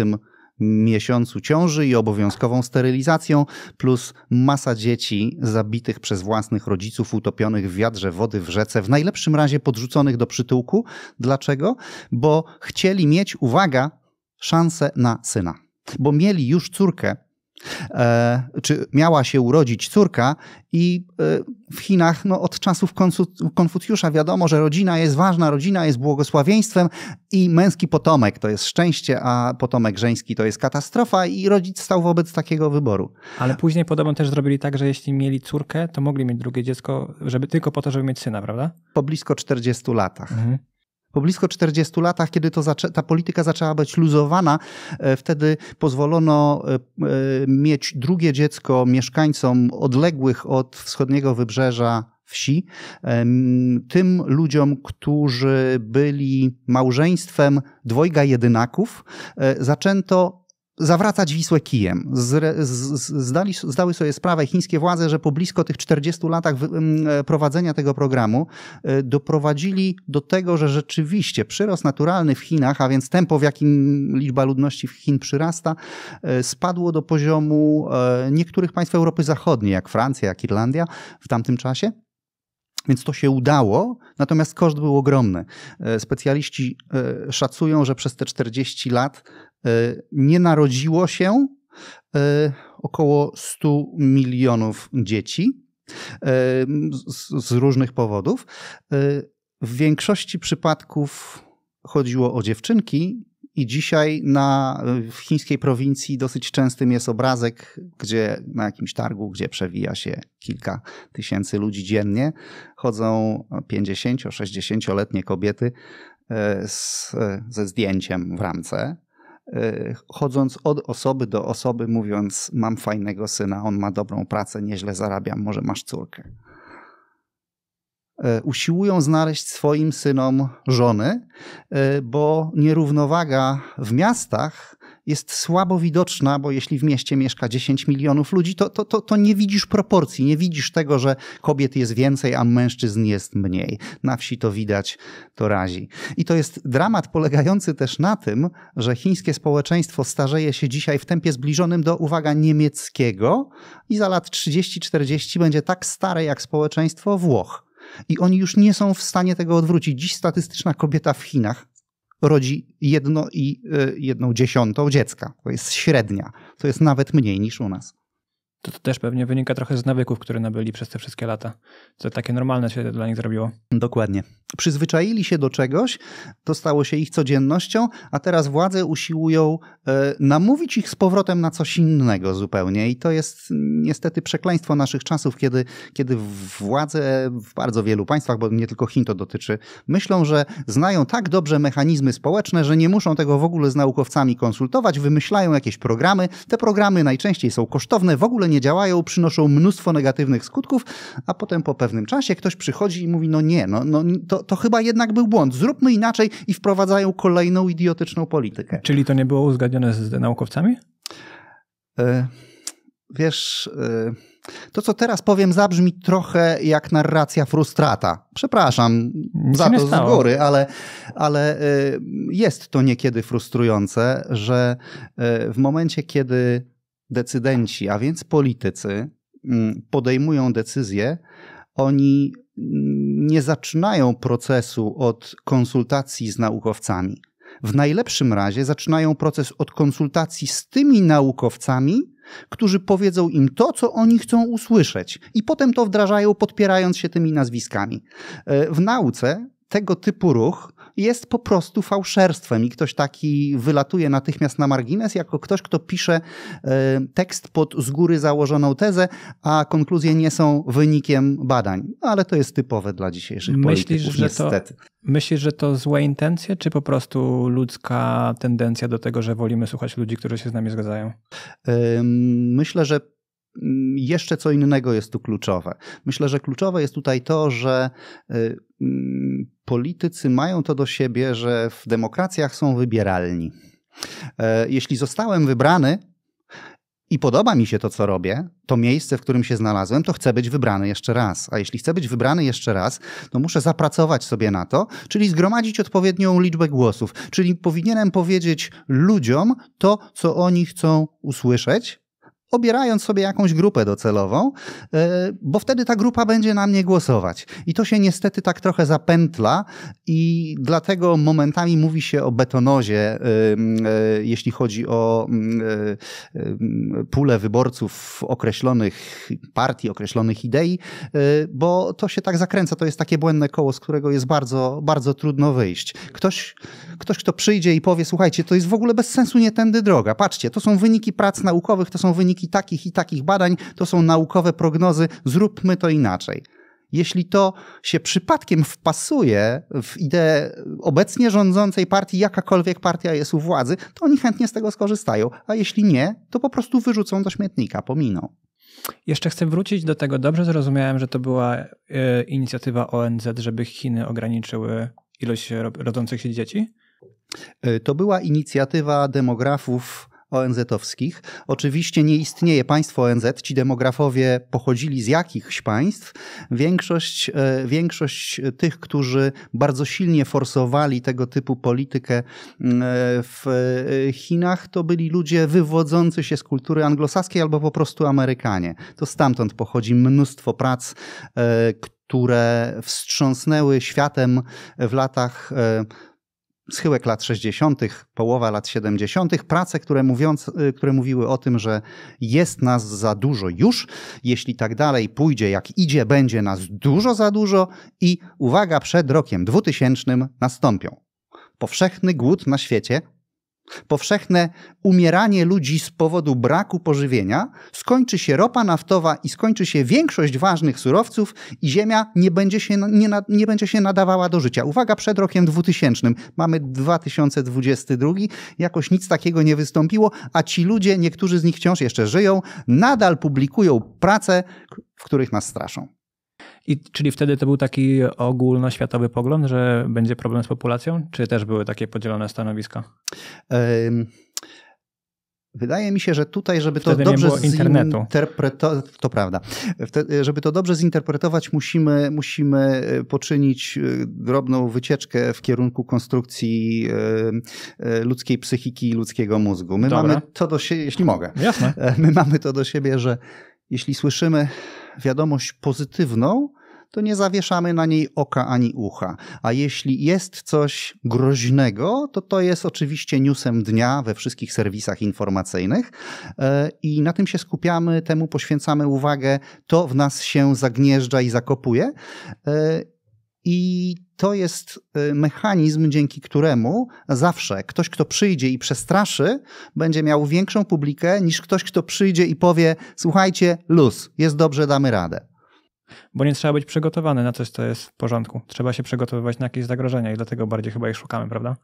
miesiącu ciąży i obowiązkową sterylizacją, plus masa dzieci zabitych przez własnych rodziców, utopionych w wiadrze wody w rzece, w najlepszym razie podrzuconych do przytułku. Dlaczego? Bo chcieli mieć, uwaga, szansę na syna. Bo mieli już córkę, czy miała się urodzić córka i w Chinach od czasów Konfucjusza wiadomo, że rodzina jest ważna, rodzina jest błogosławieństwem i męski potomek to jest szczęście, a potomek żeński to jest katastrofa i rodzic stał wobec takiego wyboru. Ale później podobno też zrobili tak, że jeśli mieli córkę, to mogli mieć drugie dziecko, tylko po to, żeby mieć syna, prawda? Po blisko 40 latach. Po blisko 40 latach, kiedy ta polityka zaczęła być luzowana, wtedy pozwolono mieć drugie dziecko mieszkańcom odległych od wschodniego wybrzeża wsi. Tym ludziom, którzy byli małżeństwem dwojga jedynaków, zaczęto zawracać Wisłę kijem. Zdały sobie sprawę chińskie władze, że po blisko tych 40 latach prowadzenia tego programu doprowadzili do tego, że rzeczywiście przyrost naturalny w Chinach, a więc tempo, w jakim liczba ludności w Chin przyrasta, spadło do poziomu niektórych państw Europy Zachodniej, jak Francja, jak Irlandia w tamtym czasie. Więc to się udało, natomiast koszt był ogromny. Specjaliści szacują, że przez te 40 lat nie narodziło się około 100 milionów dzieci z różnych powodów. W większości przypadków chodziło o dziewczynki i dzisiaj w chińskiej prowincji dosyć częstym jest obrazek, gdzie na jakimś targu, gdzie przewija się kilka tysięcy ludzi dziennie, chodzą 50-60-letnie kobiety ze zdjęciem w ramce, chodząc od osoby do osoby, mówiąc: mam fajnego syna, on ma dobrą pracę, nieźle zarabiam, może masz córkę. usiłują znaleźć swoim synom żony, bo nierównowaga w miastach jest słabo widoczna, bo jeśli w mieście mieszka 10 milionów ludzi, to nie widzisz proporcji, nie widzisz tego, że kobiet jest więcej, a mężczyzn jest mniej. Na wsi to widać, to razi. I to jest dramat polegający też na tym, że chińskie społeczeństwo starzeje się dzisiaj w tempie zbliżonym do, uwaga, niemieckiego i za lat 30-40 będzie tak stare jak społeczeństwo Włoch. I oni już nie są w stanie tego odwrócić. Dziś statystyczna kobieta w Chinach rodzi 1,1 dziecka. To jest średnia. To jest nawet mniej niż u nas. To też pewnie wynika trochę z nawyków, które nabyli przez te wszystkie lata. To takie normalne się dla nich zrobiło. Dokładnie. Przyzwyczaili się do czegoś, to stało się ich codziennością, a teraz władze usiłują namówić ich z powrotem na coś innego zupełnie. I to jest niestety przekleństwo naszych czasów, kiedy władze w bardzo wielu państwach, bo nie tylko Chin to dotyczy, myślą, że znają tak dobrze mechanizmy społeczne, że nie muszą tego w ogóle z naukowcami konsultować, wymyślają jakieś programy. Te programy najczęściej są kosztowne, w ogóle nie działają, przynoszą mnóstwo negatywnych skutków, a potem po pewnym czasie ktoś przychodzi i mówi, to chyba jednak był błąd, zróbmy inaczej i wprowadzają kolejną idiotyczną politykę. Czyli to nie było uzgadnione z naukowcami? Wiesz, to co teraz powiem zabrzmi trochę jak narracja frustrata. Przepraszam za to z góry, ale jest to niekiedy frustrujące, że w momencie, kiedy decydenci, a więc politycy, podejmują decyzje, oni nie zaczynają procesu od konsultacji z naukowcami. W najlepszym razie zaczynają proces od konsultacji z tymi naukowcami, którzy powiedzą im to, co oni chcą usłyszeć. I potem to wdrażają, podpierając się tymi nazwiskami. W nauce tego typu ruch jest po prostu fałszerstwem i ktoś taki wylatuje natychmiast na margines jako ktoś, kto pisze tekst pod z góry założoną tezę, a konkluzje nie są wynikiem badań. Ale to jest typowe dla dzisiejszych polityków, niestety. Myślisz, że to złe intencje, czy po prostu ludzka tendencja do tego, że wolimy słuchać ludzi, którzy się z nami zgadzają? Myślę, że jeszcze co innego jest tu kluczowe. Myślę, że kluczowe jest tutaj to, że politycy mają to do siebie, że w demokracjach są wybieralni. Jeśli zostałem wybrany i podoba mi się to, co robię, to miejsce, w którym się znalazłem, to chcę być wybrany jeszcze raz. A jeśli chcę być wybrany jeszcze raz, to muszę zapracować sobie na to, czyli zgromadzić odpowiednią liczbę głosów. Czyli powinienem powiedzieć ludziom to, co oni chcą usłyszeć, obierając sobie jakąś grupę docelową, bo wtedy ta grupa będzie na mnie głosować. I to się niestety tak trochę zapętla i dlatego momentami mówi się o betonozie, jeśli chodzi o pulę wyborców określonych partii, określonych idei, bo to się tak zakręca. To jest takie błędne koło, z którego jest bardzo, bardzo trudno wyjść. Ktoś, kto przyjdzie i powie, słuchajcie, to jest w ogóle bez sensu, nie tędy droga. Patrzcie, to są wyniki prac naukowych, to są wyniki takich i takich badań, to są naukowe prognozy, zróbmy to inaczej. Jeśli to się przypadkiem wpasuje w ideę obecnie rządzącej partii, jakakolwiek partia jest u władzy, to oni chętnie z tego skorzystają, a jeśli nie, to po prostu wyrzucą do śmietnika, pominą. Jeszcze chcę wrócić do tego. Dobrze zrozumiałem, że to była inicjatywa ONZ, żeby Chiny ograniczyły ilość rodzących się dzieci? To była inicjatywa demografów ONZ-owskich. Oczywiście nie istnieje państwo ONZ, ci demografowie pochodzili z jakichś państw. Większość tych, którzy bardzo silnie forsowali tego typu politykę w Chinach, to byli ludzie wywodzący się z kultury anglosaskiej albo po prostu Amerykanie. To stamtąd pochodzi mnóstwo prac, które wstrząsnęły światem w latach schyłek lat 60., połowa lat 70., prace, które mówiły o tym, że jest nas za dużo już, jeśli tak dalej pójdzie jak idzie, będzie nas dużo za dużo i uwaga, przed rokiem 2000 nastąpią powszechny głód na świecie, powszechne umieranie ludzi z powodu braku pożywienia, skończy się ropa naftowa i skończy się większość ważnych surowców i ziemia nie będzie się nadawała do życia. Uwaga, przed rokiem 2000. Mamy 2022. Jakoś nic takiego nie wystąpiło, a ci ludzie, niektórzy z nich wciąż jeszcze żyją, nadal publikują prace, w których nas straszą. Czyli wtedy to był taki ogólnoświatowy pogląd, że będzie problem z populacją? Czy też były takie podzielone stanowiska? Wydaje mi się, że tutaj, żeby to Wtedy dobrze zinterpretować, to prawda. Żeby to dobrze zinterpretować, musimy poczynić drobną wycieczkę w kierunku konstrukcji ludzkiej psychiki i ludzkiego mózgu. Mamy to do siebie, jeśli mogę. Jasne. My mamy to do siebie, że jeśli słyszymy wiadomość pozytywną, to nie zawieszamy na niej oka ani ucha. A jeśli jest coś groźnego, to jest oczywiście newsem dnia we wszystkich serwisach informacyjnych i na tym się skupiamy, temu poświęcamy uwagę, to w nas się zagnieżdża i zakopuje. I to jest mechanizm, dzięki któremu zawsze ktoś, kto przyjdzie i przestraszy, będzie miał większą publikę niż ktoś, kto przyjdzie i powie: słuchajcie, luz, jest dobrze, damy radę. Bo nie trzeba być przygotowany na coś, co jest w porządku. Trzeba się przygotowywać na jakieś zagrożenia i dlatego bardziej chyba ich szukamy, prawda?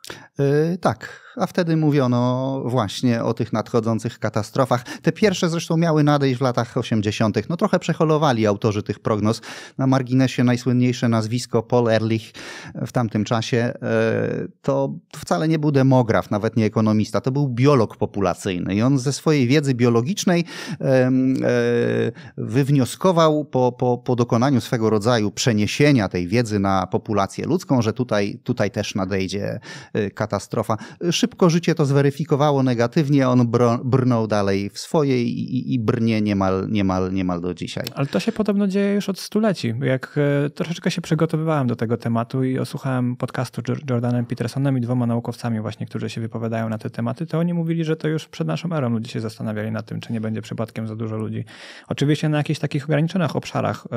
Tak, a wtedy mówiono właśnie o tych nadchodzących katastrofach. Te pierwsze zresztą miały nadejść w latach 80. No trochę przeholowali autorzy tych prognoz. Na marginesie najsłynniejsze nazwisko Paul Ehrlich w tamtym czasie to wcale nie był demograf, nawet nie ekonomista. To był biolog populacyjny i on ze swojej wiedzy biologicznej wywnioskował po dokonaniu swego rodzaju przeniesienia tej wiedzy na populację ludzką, że tutaj też nadejdzie katastrofa. Szybko życie to zweryfikowało negatywnie, on brnął dalej w swoje i brnie niemal do dzisiaj. Ale to się podobno dzieje już od stuleci. Jak troszeczkę się przygotowywałem do tego tematu i osłuchałem podcastu Jordanem Petersonem i 2 naukowcami właśnie, którzy się wypowiadają na te tematy, to oni mówili, że to już przed naszą erą ludzie się zastanawiali nad tym, czy nie będzie przypadkiem za dużo ludzi. Oczywiście na jakichś takich ograniczonych obszarach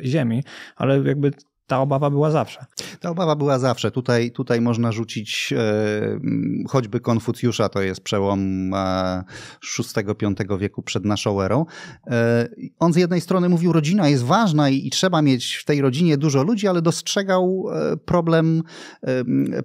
Ziemi, ale jakby ta obawa była zawsze. Ta obawa była zawsze. Tutaj można rzucić choćby Konfucjusza, to jest przełom VI-V wieku przed naszą erą. On z jednej strony mówił, rodzina jest ważna i trzeba mieć w tej rodzinie dużo ludzi, ale dostrzegał problem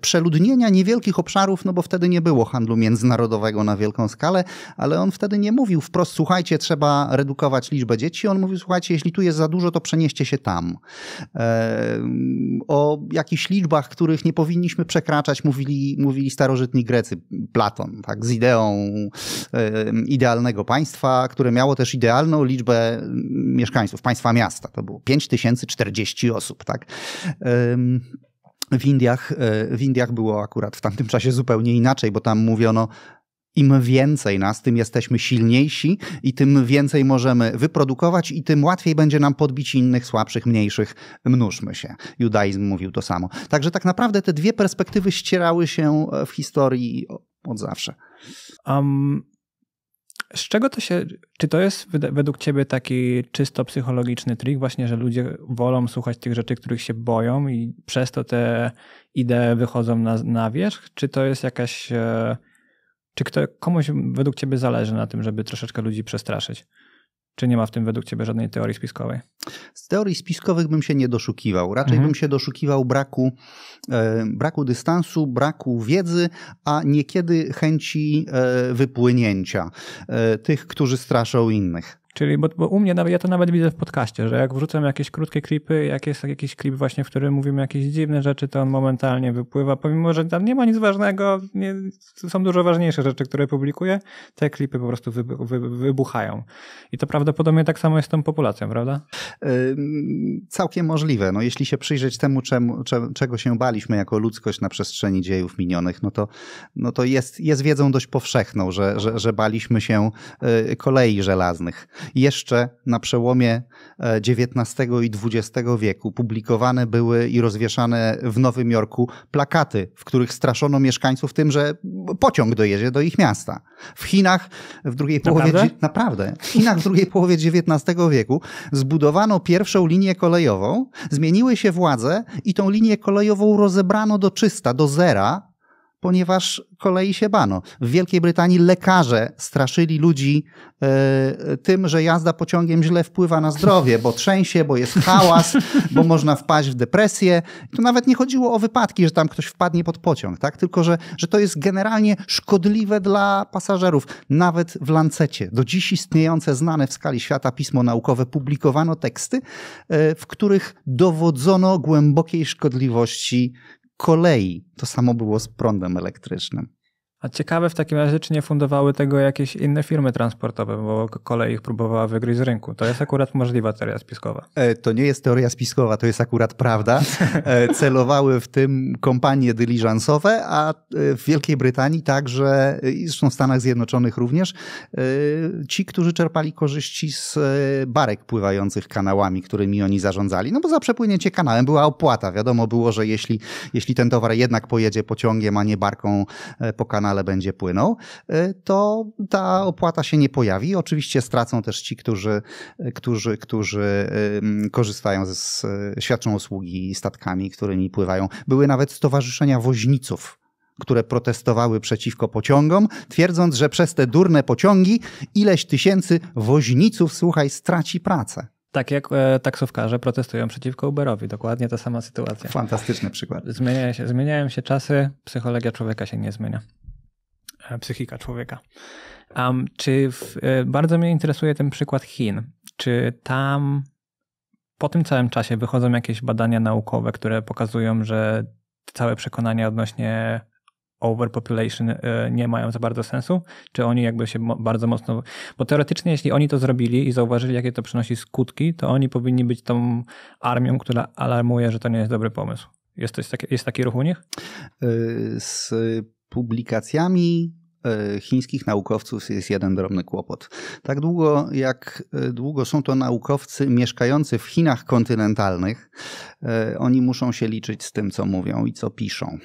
przeludnienia niewielkich obszarów, no bo wtedy nie było handlu międzynarodowego na wielką skalę, ale on wtedy nie mówił wprost: słuchajcie, trzeba redukować liczbę dzieci. On mówił: słuchajcie, jeśli tu jest za dużo, to przenieście się tam. O jakichś liczbach, których nie powinniśmy przekraczać, mówili starożytni Grecy, Platon, tak, z ideą idealnego państwa, które miało też idealną liczbę mieszkańców, państwa miasta. To było 5040 osób, tak. W Indiach było akurat w tamtym czasie zupełnie inaczej, bo tam mówiono: im więcej nas, tym jesteśmy silniejsi i tym więcej możemy wyprodukować i tym łatwiej będzie nam podbić innych, słabszych, mniejszych. Mnóżmy się. Judaizm mówił to samo. Także tak naprawdę te dwie perspektywy ścierały się w historii od zawsze. Z czego to się... Czy to jest według ciebie taki czysto psychologiczny trik właśnie, że ludzie wolą słuchać tych rzeczy, których się boją i przez to te idee wychodzą na wierzch? Czy to jest jakaś... Czy komuś według ciebie zależy na tym, żeby troszeczkę ludzi przestraszyć? Czy nie ma w tym według ciebie żadnej teorii spiskowej? Z teorii spiskowych bym się nie doszukiwał. Raczej bym się doszukiwał braku dystansu, braku wiedzy, a niekiedy chęci wypłynięcia tych, którzy straszą innych. Czyli, bo u mnie, ja to nawet widzę w podcaście, że jak wrzucam jakieś krótkie klipy, jak jest jakiś klip właśnie, w którym mówimy jakieś dziwne rzeczy, to on momentalnie wypływa, pomimo że tam nie ma nic ważnego, są dużo ważniejsze rzeczy, które publikuję, te klipy po prostu wybuchają. I to prawdopodobnie tak samo jest z tą populacją, prawda? Całkiem możliwe. No, jeśli się przyjrzeć temu, czego się baliśmy jako ludzkość na przestrzeni dziejów minionych, no to jest wiedzą dość powszechną, że baliśmy się kolei żelaznych. Jeszcze na przełomie XIX i XX wieku publikowane były i rozwieszane w Nowym Jorku plakaty, w których straszono mieszkańców tym, że pociąg dojedzie do ich miasta. W Chinach w drugiej połowie... Naprawdę? W Chinach w drugiej połowie XIX wieku zbudowano pierwszą linię kolejową, zmieniły się władze i tą linię kolejową rozebrano do czysta, do zera, ponieważ kolei się bano. W Wielkiej Brytanii lekarze straszyli ludzi tym, że jazda pociągiem źle wpływa na zdrowie, bo trzęsie, bo jest hałas, bo można wpaść w depresję. Tu nawet nie chodziło o wypadki, że tam ktoś wpadnie pod pociąg, tak? Tylko że to jest generalnie szkodliwe dla pasażerów. Nawet w Lancecie, do dziś istniejące, znane w skali świata pismo naukowe, publikowano teksty, w których dowodzono głębokiej szkodliwości kolei. To samo było z prądem elektrycznym. A ciekawe w takim razie, czy nie fundowały tego jakieś inne firmy transportowe, bo kolej ich próbowała wygryźć z rynku. To jest akurat możliwa teoria spiskowa. To nie jest teoria spiskowa, to jest akurat prawda. Celowały w tym kompanie dyliżansowe, a w Wielkiej Brytanii także, i zresztą w Stanach Zjednoczonych również, ci, którzy czerpali korzyści z barek pływających kanałami, którymi oni zarządzali. No bo za przepłynięcie kanałem była opłata. Wiadomo było, że jeśli ten towar jednak pojedzie pociągiem, a nie barką po kanale będzie płynął, to ta opłata się nie pojawi. Oczywiście stracą też ci, którzy korzystają świadczą usługi statkami, którymi pływają. Były nawet stowarzyszenia woźniców, które protestowały przeciwko pociągom, twierdząc, że przez te durne pociągi ileś tysięcy woźniców, słuchaj, straci pracę. Tak jak taksówkarze protestują przeciwko Uberowi. Dokładnie ta sama sytuacja. Fantastyczny przykład. Zmieniają się czasy, psychologia człowieka się nie zmienia. Psychika człowieka. Bardzo mnie interesuje ten przykład Chin. Czy tam po tym całym czasie wychodzą jakieś badania naukowe, które pokazują, że całe przekonania odnośnie overpopulation nie mają za bardzo sensu? Czy oni jakby się bardzo mocno... Bo teoretycznie, jeśli oni to zrobili i zauważyli, jakie to przynosi skutki, to oni powinni być tą armią, która alarmuje, że to nie jest dobry pomysł. Jest taki ruch u nich? Z publikacjami chińskich naukowców jest jeden drobny kłopot. Tak jak długo są to naukowcy mieszkający w Chinach kontynentalnych, oni muszą się liczyć z tym, co mówią i co piszą.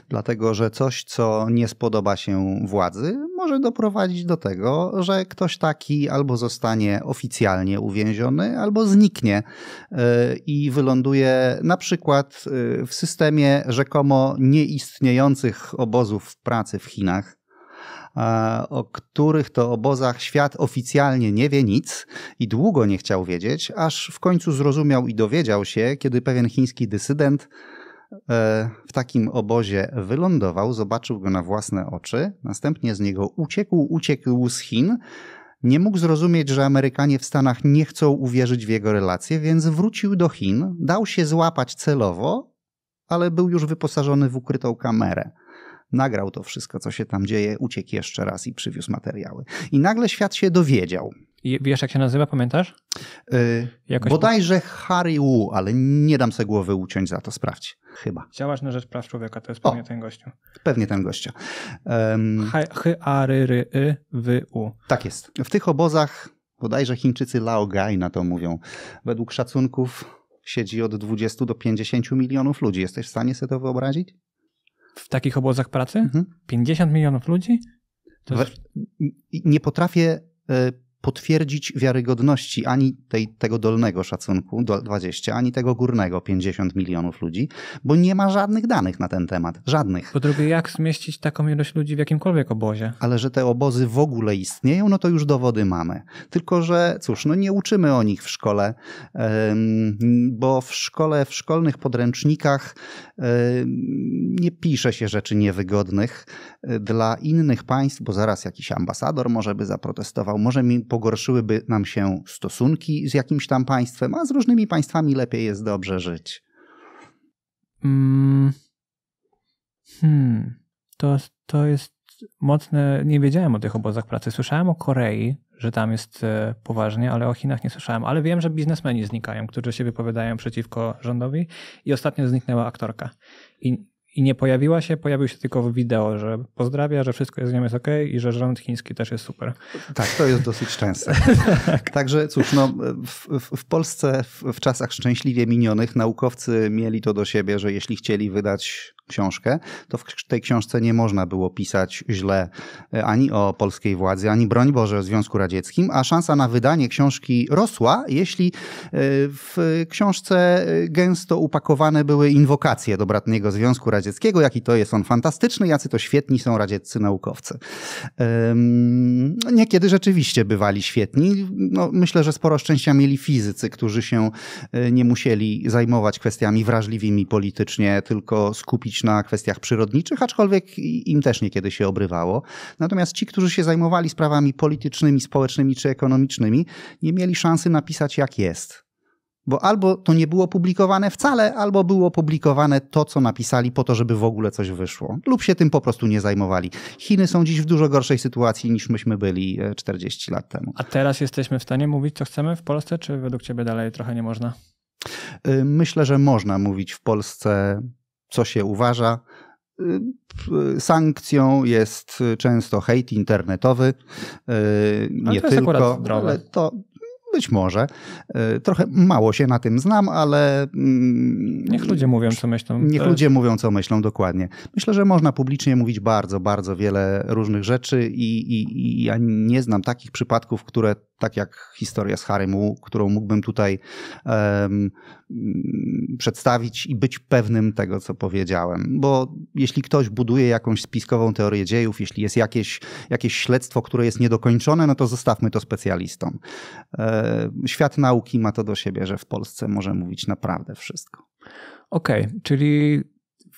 Dlatego, że coś, co nie spodoba się władzy, może doprowadzić do tego, że ktoś taki albo zostanie oficjalnie uwięziony, albo zniknie i wyląduje na przykład w systemie rzekomo nieistniejących obozów pracy w Chinach, o których to obozach świat oficjalnie nie wie nic i długo nie chciał wiedzieć, aż w końcu zrozumiał i dowiedział się, kiedy pewien chiński dysydent w takim obozie wylądował, zobaczył go na własne oczy, następnie z niego uciekł z Chin. Nie mógł zrozumieć, że Amerykanie w Stanach nie chcą uwierzyć w jego relacje, więc wrócił do Chin, dał się złapać celowo, ale był już wyposażony w ukrytą kamerę. Nagrał to wszystko, co się tam dzieje, uciekł jeszcze raz i przywiózł materiały. I nagle świat się dowiedział. I wiesz, jak się nazywa, pamiętasz? Bodajże Harry Wu, ale nie dam sobie głowy uciąć za to, sprawdź. Chyba. Działacz na rzecz praw człowieka, to jest pewnie ten gościu. Pewnie ten gościa. H-A-R-Y-W-U. Tak jest. W tych obozach, bodajże Chińczycy Laogai na to mówią, według szacunków siedzi od 20 do 50 milionów ludzi. Jesteś w stanie sobie to wyobrazić? W takich obozach pracy? 50 milionów ludzi? Nie potrafię potwierdzić wiarygodności ani tego dolnego szacunku, 20, ani tego górnego, 50 milionów ludzi, bo nie ma żadnych danych na ten temat. Żadnych. Po drugie, jak zmieścić taką ilość ludzi w jakimkolwiek obozie? Ale że te obozy w ogóle istnieją, no to już dowody mamy. Tylko że cóż, no nie uczymy o nich w szkole, bo w szkolnych podręcznikach nie pisze się rzeczy niewygodnych dla innych państw, bo zaraz jakiś ambasador może by zaprotestował, może pogorszyłyby nam się stosunki z jakimś tam państwem, a z różnymi państwami lepiej jest dobrze żyć. To jest mocne. Nie wiedziałem o tych obozach pracy. Słyszałem o Korei, że tam jest poważnie, ale o Chinach nie słyszałem. Ale wiem, że biznesmeni znikają, którzy się wypowiadają przeciwko rządowi i ostatnio zniknęła aktorka. I nie pojawił się tylko w wideo, że pozdrawia, że wszystko z nią jest okej i że rząd chiński też jest super. Tak, to jest dosyć częste. Także cóż, no, w Polsce w czasach szczęśliwie minionych naukowcy mieli to do siebie, że jeśli chcieli wydać książkę, to w tej książce nie można było pisać źle ani o polskiej władzy, ani broń Boże o Związku Radzieckim, a szansa na wydanie książki rosła, jeśli w książce gęsto upakowane były inwokacje do bratniego Związku Radzieckiego, jaki to jest on fantastyczny, jacy to świetni są radzieccy naukowcy. Niekiedy rzeczywiście bywali świetni. No, myślę, że sporo szczęścia mieli fizycy, którzy się nie musieli zajmować kwestiami wrażliwymi politycznie, tylko skupić na kwestiach przyrodniczych, aczkolwiek im też niekiedy się obrywało. Natomiast ci, którzy się zajmowali sprawami politycznymi, społecznymi czy ekonomicznymi, nie mieli szansy napisać jak jest. Bo albo to nie było publikowane wcale, albo było publikowane to, co napisali po to, żeby w ogóle coś wyszło. Lub się tym po prostu nie zajmowali. Chiny są dziś w dużo gorszej sytuacji niż myśmy byli 40 lat temu. A teraz jesteśmy w stanie mówić, co chcemy w Polsce, czy według ciebie dalej trochę nie można? Myślę, że można mówić w Polsce, co się uważa. Sankcją jest często hejt internetowy. Nie to jest tylko, ale to być może. Trochę mało się na tym znam, ale... Niech ludzie mówią, co myślą. Niech ludzie mówią, co myślą, dokładnie. Myślę, że można publicznie mówić bardzo, bardzo wiele różnych rzeczy i ja nie znam takich przypadków, które, tak jak historia z Haremu, którą mógłbym tutaj przedstawić i być pewnym tego, co powiedziałem. Bo jeśli ktoś buduje jakąś spiskową teorię dziejów, jeśli jest jakieś śledztwo, które jest niedokończone, no to zostawmy to specjalistom. Świat nauki ma to do siebie, że w Polsce może mówić naprawdę wszystko. Okej, czyli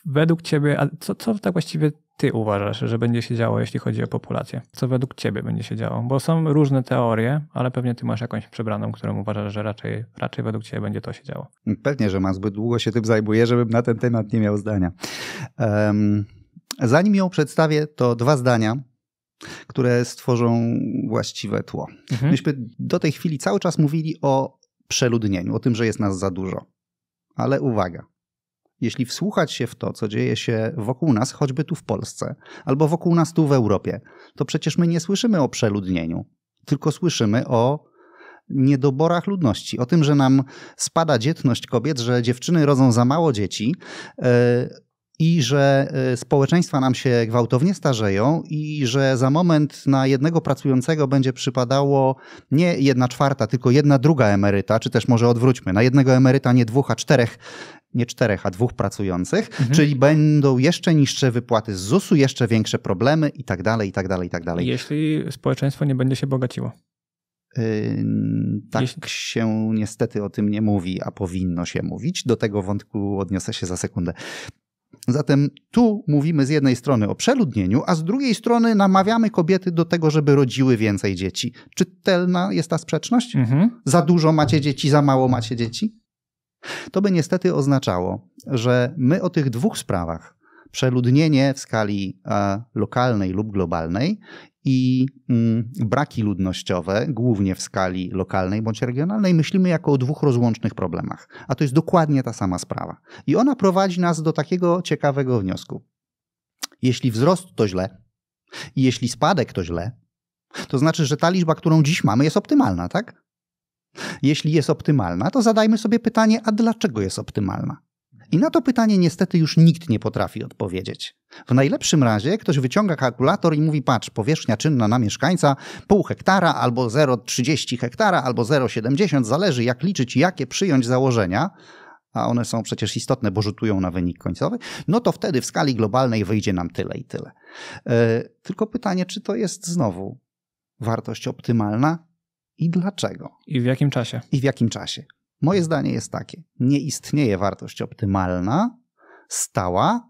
według ciebie, a co tak właściwie ty uważasz, że będzie się działo, jeśli chodzi o populację? Co według ciebie będzie się działo? Bo są różne teorie, ale pewnie ty masz jakąś przebraną, którą uważasz, że raczej według ciebie będzie to się działo. Pewnie, że mam. Zbyt długo się tym zajmuję, żebym na ten temat nie miał zdania. Zanim ją przedstawię, to 2 zdania, które stworzą właściwe tło. Myśmy do tej chwili cały czas mówili o przeludnieniu, o tym, że jest nas za dużo. Ale uwaga, jeśli wsłuchać się w to, co dzieje się wokół nas, choćby tu w Polsce, albo wokół nas tu w Europie, to przecież my nie słyszymy o przeludnieniu, tylko słyszymy o niedoborach ludności, o tym, że nam spada dzietność kobiet, że dziewczyny rodzą za mało dzieci, i że społeczeństwa nam się gwałtownie starzeją i że za moment na jednego pracującego będzie przypadało nie 1/4, tylko 1/2 emeryta, czy też może odwróćmy, na jednego emeryta nie 2, a 4, nie 4, a 2 pracujących, czyli będą jeszcze niższe wypłaty z ZUS-u, jeszcze większe problemy i tak dalej, i tak dalej, i tak dalej. Jeśli społeczeństwo nie będzie się bogaciło. Tak się niestety o tym nie mówi, a powinno się mówić. Do tego wątku odniosę się za sekundę. Zatem tu mówimy z jednej strony o przeludnieniu, a z drugiej strony namawiamy kobiety do tego, żeby rodziły więcej dzieci. Czytelna jest ta sprzeczność? Za dużo macie dzieci, za mało macie dzieci? To by niestety oznaczało, że my o tych 2 sprawach, przeludnienie w skali lokalnej lub globalnej i braki ludnościowe, głównie w skali lokalnej bądź regionalnej, myślimy jako o 2 rozłącznych problemach. A to jest dokładnie ta sama sprawa. I ona prowadzi nas do takiego ciekawego wniosku. Jeśli wzrost to źle i jeśli spadek to źle, to znaczy, że ta liczba, którą dziś mamy, jest optymalna, tak? Jeśli jest optymalna, to zadajmy sobie pytanie, a dlaczego jest optymalna? I na to pytanie niestety już nikt nie potrafi odpowiedzieć. W najlepszym razie ktoś wyciąga kalkulator i mówi, patrz, powierzchnia czynna na mieszkańca 0,5 hektara albo 0,30 hektara albo 0,70, zależy jak liczyć i jakie przyjąć założenia, a one są przecież istotne, bo rzutują na wynik końcowy, no to wtedy w skali globalnej wyjdzie nam tyle i tyle. Tylko pytanie, czy to jest znowu wartość optymalna i dlaczego? I w jakim czasie? I w jakim czasie? Moje zdanie jest takie. Nie istnieje wartość optymalna, stała.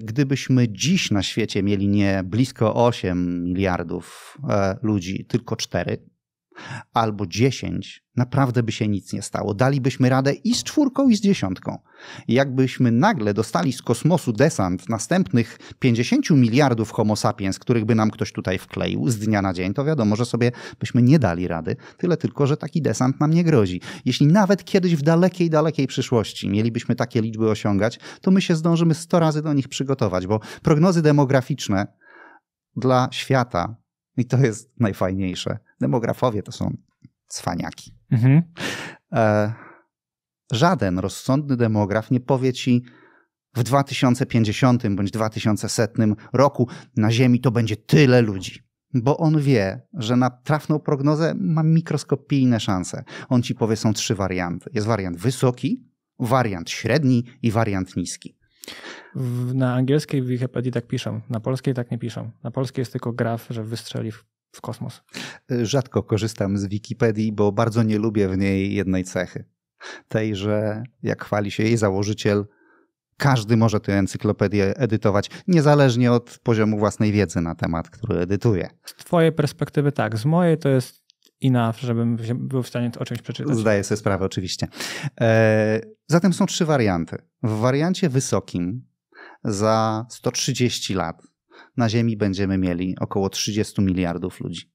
Gdybyśmy dziś na świecie mieli nie blisko 8 miliardów ludzi, tylko 4 albo 10, naprawdę by się nic nie stało. Dalibyśmy radę i z 4, i z 10. Jakbyśmy nagle dostali z kosmosu desant następnych 50 miliardów homo sapiens, których by nam ktoś tutaj wkleił z dnia na dzień, to wiadomo, że sobie byśmy nie dali rady. Tyle tylko, że taki desant nam nie grozi. Jeśli nawet kiedyś w dalekiej, dalekiej przyszłości mielibyśmy takie liczby osiągać, to my się zdążymy 100 razy do nich przygotować, bo prognozy demograficzne dla świata, i to jest najfajniejsze, demografowie to są cwaniaki. Żaden rozsądny demograf nie powie ci, w 2050 bądź 2100 roku na Ziemi to będzie tyle ludzi. Bo on wie, że na trafną prognozę ma mikroskopijne szanse. On ci powie, są 3 warianty. Jest wariant wysoki, wariant średni i wariant niski. Na angielskiej w Wikipedii tak piszą, na polskiej tak nie piszą. Na polskiej jest tylko graf, że wystrzeli w kosmos. Rzadko korzystam z Wikipedii, bo bardzo nie lubię w niej jednej cechy. Tej, że jak chwali się jej założyciel, każdy może tę encyklopedię edytować, niezależnie od poziomu własnej wiedzy na temat, który edytuje. Z twojej perspektywy tak, z mojej to jest enough, żebym był w stanie o czymś przeczytać. Zdaję sobie sprawę, oczywiście. Zatem są 3 warianty. W wariancie wysokim za 130 lat na Ziemi będziemy mieli około 30 miliardów ludzi.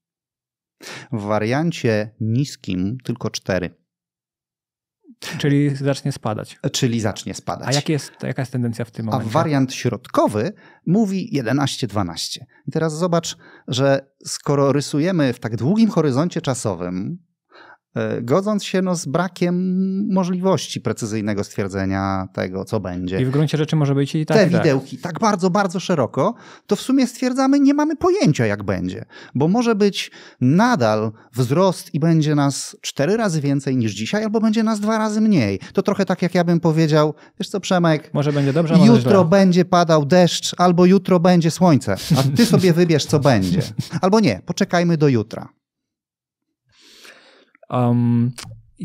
W wariancie niskim tylko 4. Czyli zacznie spadać. Czyli zacznie spadać. A jaka jest tendencja w tym momencie? A wariant środkowy mówi 11-12. I teraz zobacz, że skoro rysujemy w tak długim horyzoncie czasowym, godząc się z brakiem możliwości precyzyjnego stwierdzenia tego, co będzie. I w gruncie rzeczy może być i tak. Te widełki tak bardzo, bardzo szeroko, to w sumie stwierdzamy, nie mamy pojęcia, jak będzie. Bo może być nadal wzrost i będzie nas 4 razy więcej niż dzisiaj, albo będzie nas 2 razy mniej. To trochę tak, jak ja bym powiedział, wiesz co, Przemek, może będzie dobrze, a może jutro źle. będzie padał deszcz, albo jutro będzie słońce, a ty sobie wybierz, co będzie. Albo nie, poczekajmy do jutra.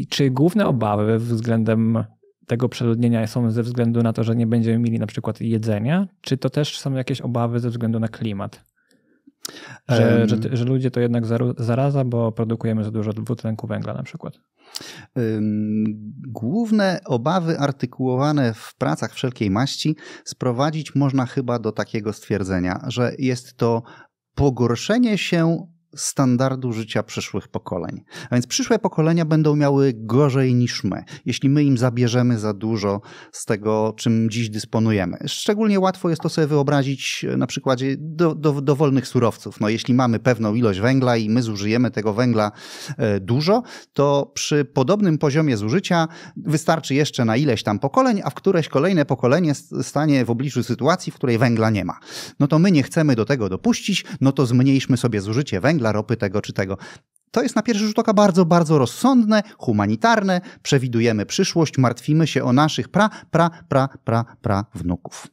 Czy główne obawy względem tego przeludnienia są ze względu na to, że nie będziemy mieli na przykład jedzenia, czy to też są jakieś obawy ze względu na klimat? Że ludzie to jednak zaraza, bo produkujemy za dużo dwutlenku węgla na przykład. Główne obawy artykułowane w pracach wszelkiej maści sprowadzić można chyba do takiego stwierdzenia, że jest to pogorszenie się standardu życia przyszłych pokoleń. A więc przyszłe pokolenia będą miały gorzej niż my, jeśli my im zabierzemy za dużo z tego, czym dziś dysponujemy. Szczególnie łatwo jest to sobie wyobrazić na przykładzie dowolnych surowców. No, jeśli mamy pewną ilość węgla i my zużyjemy tego węgla dużo, to przy podobnym poziomie zużycia wystarczy jeszcze na ileś tam pokoleń, a w któreś kolejne pokolenie stanie w obliczu sytuacji, w której węgla nie ma. No to my nie chcemy do tego dopuścić, no to zmniejszmy sobie zużycie węgla, ropy, tego czy tego. To jest na pierwszy rzut oka bardzo, bardzo rozsądne, humanitarne, przewidujemy przyszłość, martwimy się o naszych wnuków.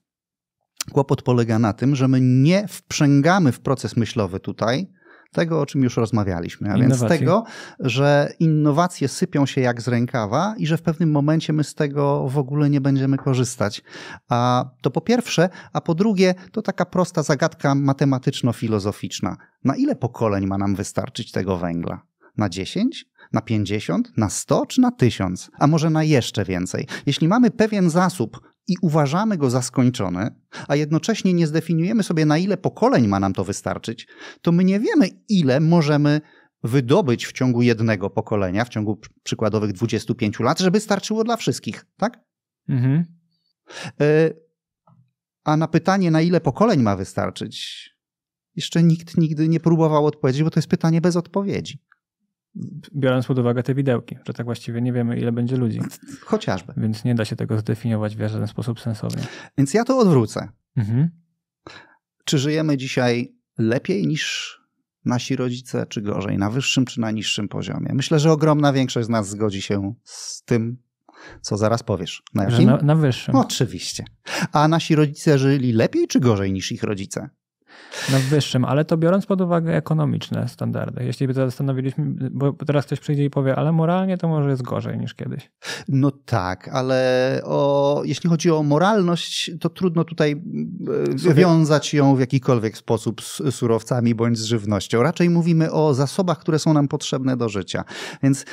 Kłopot polega na tym, że my nie wprzęgamy w proces myślowy tutaj tego, o czym już rozmawialiśmy, a więc tego, że innowacje sypią się jak z rękawa i że w pewnym momencie my z tego w ogóle nie będziemy korzystać. A to po pierwsze, a po drugie to taka prosta zagadka matematyczno-filozoficzna. Na ile pokoleń ma nam wystarczyć tego węgla? Na 10? Na 50? Na 100 czy na 1000? A może na jeszcze więcej? Jeśli mamy pewien zasób i uważamy go za skończony, a jednocześnie nie zdefiniujemy sobie, na ile pokoleń ma nam to wystarczyć, to my nie wiemy, ile możemy wydobyć w ciągu jednego pokolenia, w ciągu przykładowych 25 lat, żeby starczyło dla wszystkich, tak? Mhm. A na pytanie, na ile pokoleń ma wystarczyć, jeszcze nikt nigdy nie próbował odpowiedzieć, bo to jest pytanie bez odpowiedzi. Biorąc pod uwagę te widełki, że tak właściwie nie wiemy, ile będzie ludzi. Chociażby. Więc nie da się tego zdefiniować w żaden sposób sensownie. Więc ja to odwrócę. Mhm. Czy żyjemy dzisiaj lepiej niż nasi rodzice, czy gorzej? Na wyższym, czy na niższym poziomie? Myślę, że ogromna większość z nas zgodzi się z tym, co zaraz powiesz. Na jakim? Na wyższym. Oczywiście. A nasi rodzice żyli lepiej, czy gorzej niż ich rodzice? Na wyższym, ale to biorąc pod uwagę ekonomiczne standardy. Jeśli by to zastanowiliśmy, bo teraz ktoś przyjdzie i powie, ale moralnie to może jest gorzej niż kiedyś. No tak, ale jeśli chodzi o moralność, to trudno tutaj wiązać ją w jakikolwiek sposób z surowcami bądź z żywnością. Raczej mówimy o zasobach, które są nam potrzebne do życia. Więc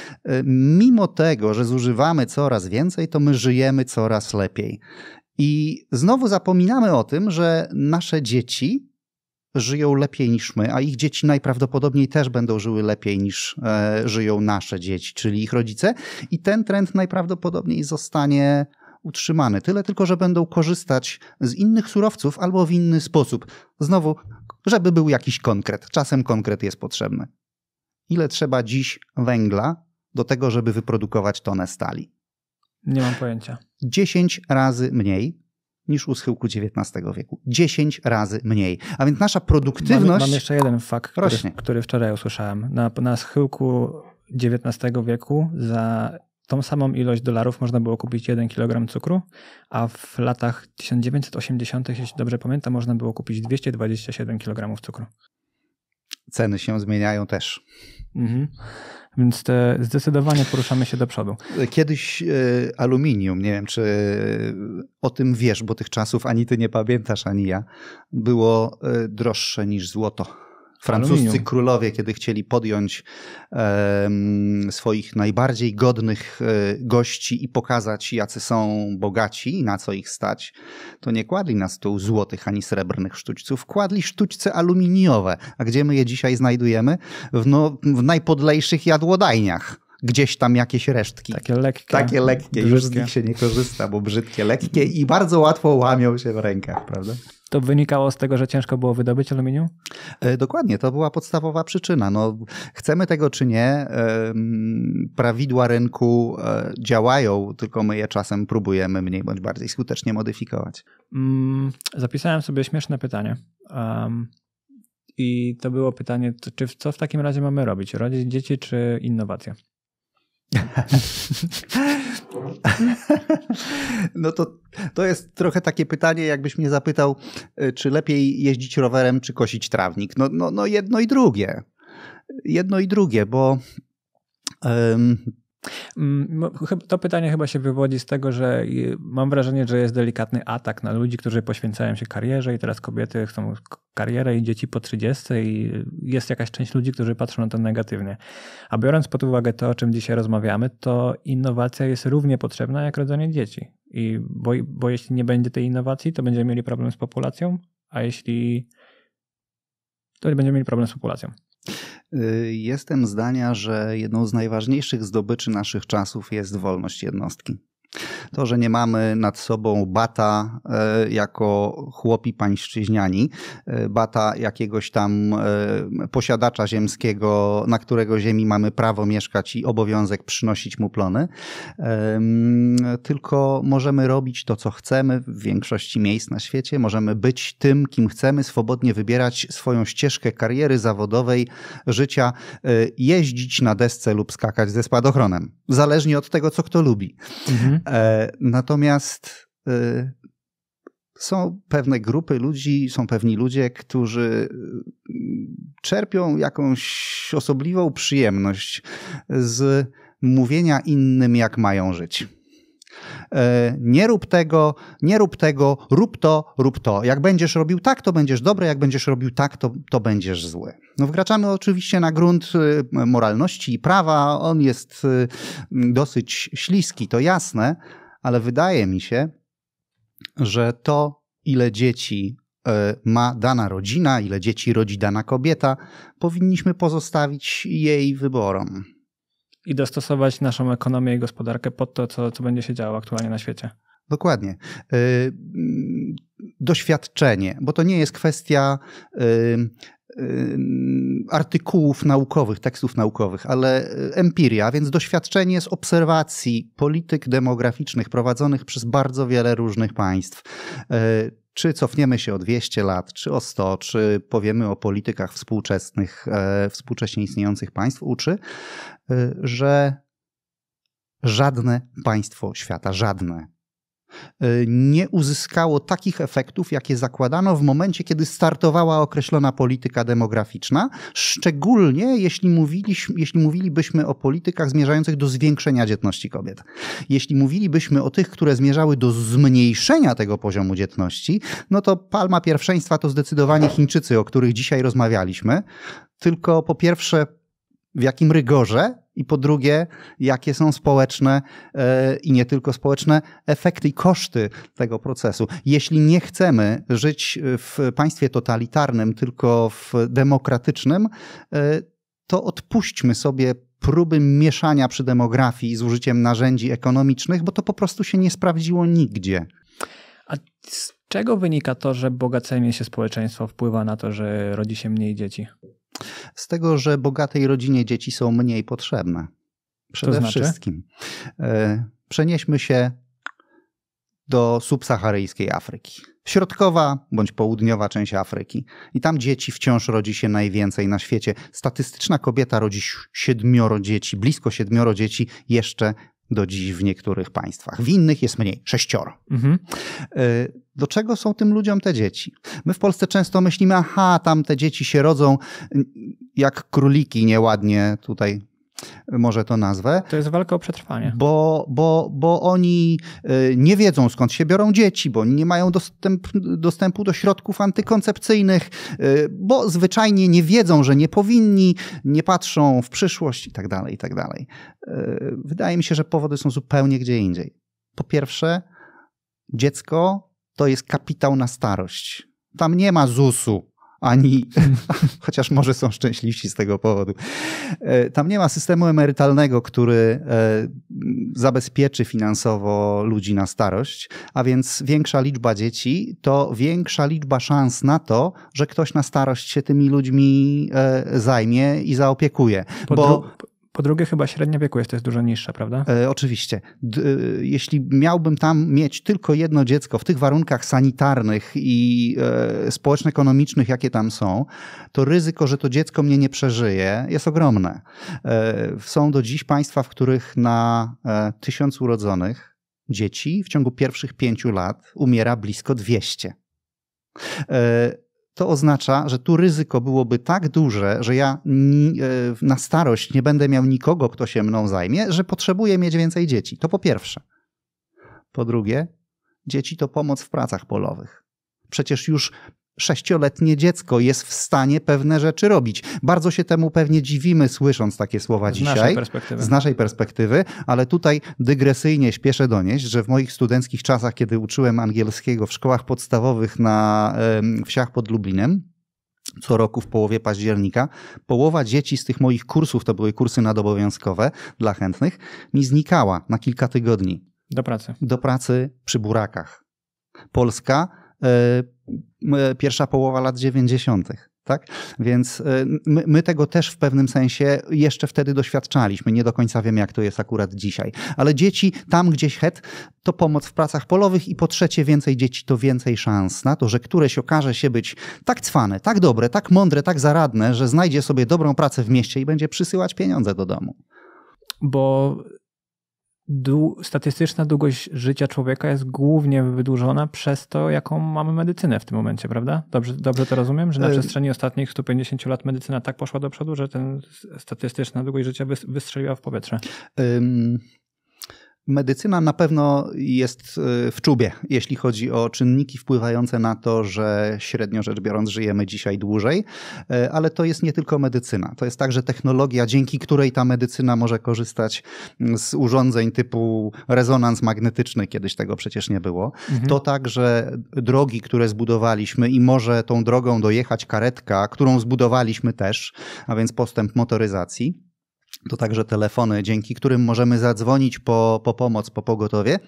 mimo tego, że zużywamy coraz więcej, to my żyjemy coraz lepiej. I znowu zapominamy o tym, że nasze dzieci żyją lepiej niż my, a ich dzieci najprawdopodobniej też będą żyły lepiej niż żyją nasze dzieci, czyli ich rodzice. I ten trend najprawdopodobniej zostanie utrzymany. Tyle tylko, że będą korzystać z innych surowców albo w inny sposób. Znowu, żeby był jakiś konkret. Czasem konkret jest potrzebny. Ile trzeba dziś węgla do tego, żeby wyprodukować tonę stali? Nie mam pojęcia. 10 razy mniej niż u schyłku XIX wieku. 10 razy mniej. A więc nasza produktywność... Mam jeszcze jeden fakt, rośnie. który wczoraj usłyszałem. Na schyłku XIX wieku za tą samą ilość dolarów można było kupić 1 kg cukru, a w latach 1980, jeśli dobrze pamiętam, można było kupić 227 kg cukru. Ceny się zmieniają też. Mhm. Więc zdecydowanie poruszamy się do przodu. Kiedyś aluminium, nie wiem czy o tym wiesz, bo tych czasów ani ty nie pamiętasz, ani ja, było droższe niż złoto. Francuscy królowie, kiedy chcieli podjąć swoich najbardziej godnych gości i pokazać, jacy są bogaci i na co ich stać, to nie kładli na stół złotych ani srebrnych sztućców, kładli sztućce aluminiowe. A gdzie my je dzisiaj znajdujemy? W najpodlejszych jadłodajniach. Gdzieś tam jakieś resztki. Takie lekkie. Już z nich się nie korzysta, bo brzydkie, lekkie i bardzo łatwo łamią się w rękach, prawda? To wynikało z tego, że ciężko było wydobyć aluminium? Dokładnie, to była podstawowa przyczyna. No, chcemy tego czy nie, prawidła rynku działają, tylko my je czasem próbujemy mniej bądź bardziej skutecznie modyfikować. Zapisałem sobie śmieszne pytanie. I to było pytanie, co w takim razie mamy robić? Rodzić dzieci czy innowacje? No to jest trochę takie pytanie, jakbyś mnie zapytał, czy lepiej jeździć rowerem, czy kosić trawnik. No jedno i drugie. Jedno i drugie, bo... To pytanie chyba się wywodzi z tego, że mam wrażenie, że jest delikatny atak na ludzi, którzy poświęcają się karierze i teraz kobiety chcą karierę i dzieci po 30 i jest jakaś część ludzi, którzy patrzą na to negatywnie. A biorąc pod uwagę to, o czym dzisiaj rozmawiamy, to innowacja jest równie potrzebna jak rodzenie dzieci. Bo jeśli nie będzie tej innowacji, to będziemy mieli problem z populacją, a jeśli... to będziemy mieli problem z populacją. Jestem zdania, że jedną z najważniejszych zdobyczy naszych czasów jest wolność jednostki. To, że nie mamy nad sobą bata jako chłopi pańszczyźniani, bata jakiegoś tam posiadacza ziemskiego, na którego ziemi mamy prawo mieszkać i obowiązek przynosić mu plony, tylko możemy robić to, co chcemy w większości miejsc na świecie, możemy być tym, kim chcemy, swobodnie wybierać swoją ścieżkę kariery zawodowej, życia, jeździć na desce lub skakać ze spadochronem, zależnie od tego, co kto lubi. Mhm. Natomiast są pewne grupy ludzi, są pewni ludzie, którzy czerpią jakąś osobliwą przyjemność z mówienia innym, jak mają żyć. Nie rób tego, rób to. Jak będziesz robił tak, to będziesz dobry, jak będziesz robił tak, to będziesz zły. No wkraczamy oczywiście na grunt moralności i prawa, on jest dosyć śliski, to jasne, ale wydaje mi się, że to, ile dzieci ma dana rodzina, ile dzieci rodzi dana kobieta, powinniśmy pozostawić jej wyborom. I dostosować naszą ekonomię i gospodarkę pod to, co będzie się działo aktualnie na świecie. Dokładnie. Doświadczenie, bo to nie jest kwestia artykułów naukowych, tekstów naukowych, ale empiria, więc doświadczenie z obserwacji polityk demograficznych prowadzonych przez bardzo wiele różnych państw. Czy cofniemy się o 200 lat, czy o 100, czy powiemy o politykach współczesnych, współcześnie istniejących państw, uczy, że żadne państwo świata, żadne, nie uzyskało takich efektów, jakie zakładano w momencie, kiedy startowała określona polityka demograficzna, szczególnie jeśli mówilibyśmy o politykach zmierzających do zwiększenia dzietności kobiet. Jeśli mówilibyśmy o tych, które zmierzały do zmniejszenia tego poziomu dzietności, no to palma pierwszeństwa to zdecydowanie Chińczycy, o których dzisiaj rozmawialiśmy, tylko po pierwsze w jakim rygorze i po drugie, jakie są społeczne i nie tylko społeczne efekty i koszty tego procesu. Jeśli nie chcemy żyć w państwie totalitarnym, tylko w demokratycznym, to odpuśćmy sobie próby mieszania przy demografii z użyciem narzędzi ekonomicznych, bo to po prostu się nie sprawdziło nigdzie. A z czego wynika to, że bogacenie się społeczeństwo wpływa na to, że rodzi się mniej dzieci? Z tego, że bogatej rodzinie dzieci są mniej potrzebne. Przede wszystkim. Przenieśmy się do subsaharyjskiej Afryki. Środkowa bądź południowa część Afryki. I tam dzieci wciąż rodzi się najwięcej na świecie. Statystyczna kobieta rodzi 7 dzieci, blisko 7 dzieci jeszcze do dziś w niektórych państwach. W innych jest mniej, 6. Do czego są tym ludziom te dzieci? My w Polsce często myślimy, tam te dzieci się rodzą jak króliki nieładnie tutaj może to nazwę. To jest walka o przetrwanie. Bo oni nie wiedzą, skąd się biorą dzieci, bo oni nie mają dostępu do środków antykoncepcyjnych, bo zwyczajnie nie wiedzą, że nie powinni, nie patrzą w przyszłość i tak dalej, i tak dalej. Wydaje mi się, że powody są zupełnie gdzie indziej. Po pierwsze, dziecko to jest kapitał na starość. Tam nie ma ZUS-u. Chociaż może są szczęśliwsi z tego powodu. Tam nie ma systemu emerytalnego, który zabezpieczy finansowo ludzi na starość, a więc większa liczba dzieci to większa liczba szans na to, że ktoś na starość się tymi ludźmi zajmie i zaopiekuje. Po drugie, chyba średnia wieku jest dużo niższa, prawda? Oczywiście. Jeśli miałbym tam mieć tylko jedno dziecko w tych warunkach sanitarnych i społeczno-ekonomicznych, jakie tam są, to ryzyko, że to dziecko mnie nie przeżyje, jest ogromne. Są do dziś państwa, w których na 1000 urodzonych dzieci w ciągu pierwszych 5 lat umiera blisko 200. To oznacza, że tu ryzyko byłoby tak duże, że ja na starość nie będę miał nikogo, kto się mną zajmie, że potrzebuję mieć więcej dzieci. To po pierwsze. Po drugie, dzieci to pomoc w pracach polowych. Przecież już 6-letnie dziecko jest w stanie pewne rzeczy robić. Bardzo się temu pewnie dziwimy, słysząc takie słowa dzisiaj. Z naszej perspektywy, ale tutaj dygresyjnie śpieszę donieść, że w moich studenckich czasach, kiedy uczyłem angielskiego w szkołach podstawowych na wsiach pod Lublinem, co roku w połowie października, połowa dzieci z tych moich kursów, to były kursy nadobowiązkowe dla chętnych, mi znikała na kilka tygodni. Do pracy przy burakach. Polska pierwsza połowa lat 90. Tak? Więc my tego też w pewnym sensie jeszcze wtedy doświadczaliśmy. Nie do końca wiem, jak to jest akurat dzisiaj. Ale dzieci tam gdzieś to pomoc w pracach polowych i po trzecie więcej dzieci to więcej szans na to, że któreś okaże się być tak cwane, tak dobre, tak mądre, tak zaradne, że znajdzie sobie dobrą pracę w mieście i będzie przysyłać pieniądze do domu. Bo statystyczna długość życia człowieka jest głównie wydłużona przez to, jaką mamy medycynę w tym momencie, prawda? Dobrze to rozumiem? Że na przestrzeni ostatnich 150 lat medycyna tak poszła do przodu, że ten statystyczna długość życia wystrzeliła w powietrze. Medycyna na pewno jest w czubie, jeśli chodzi o czynniki wpływające na to, że średnio rzecz biorąc żyjemy dzisiaj dłużej, ale to jest nie tylko medycyna. To jest także technologia, dzięki której ta medycyna może korzystać z urządzeń typu rezonans magnetyczny, kiedyś tego przecież nie było. To także drogi, które zbudowaliśmy i może tą drogą dojechać karetka, którą zbudowaliśmy też, a więc postęp motoryzacji. To także telefony, dzięki którym możemy zadzwonić po pomoc, po pogotowie.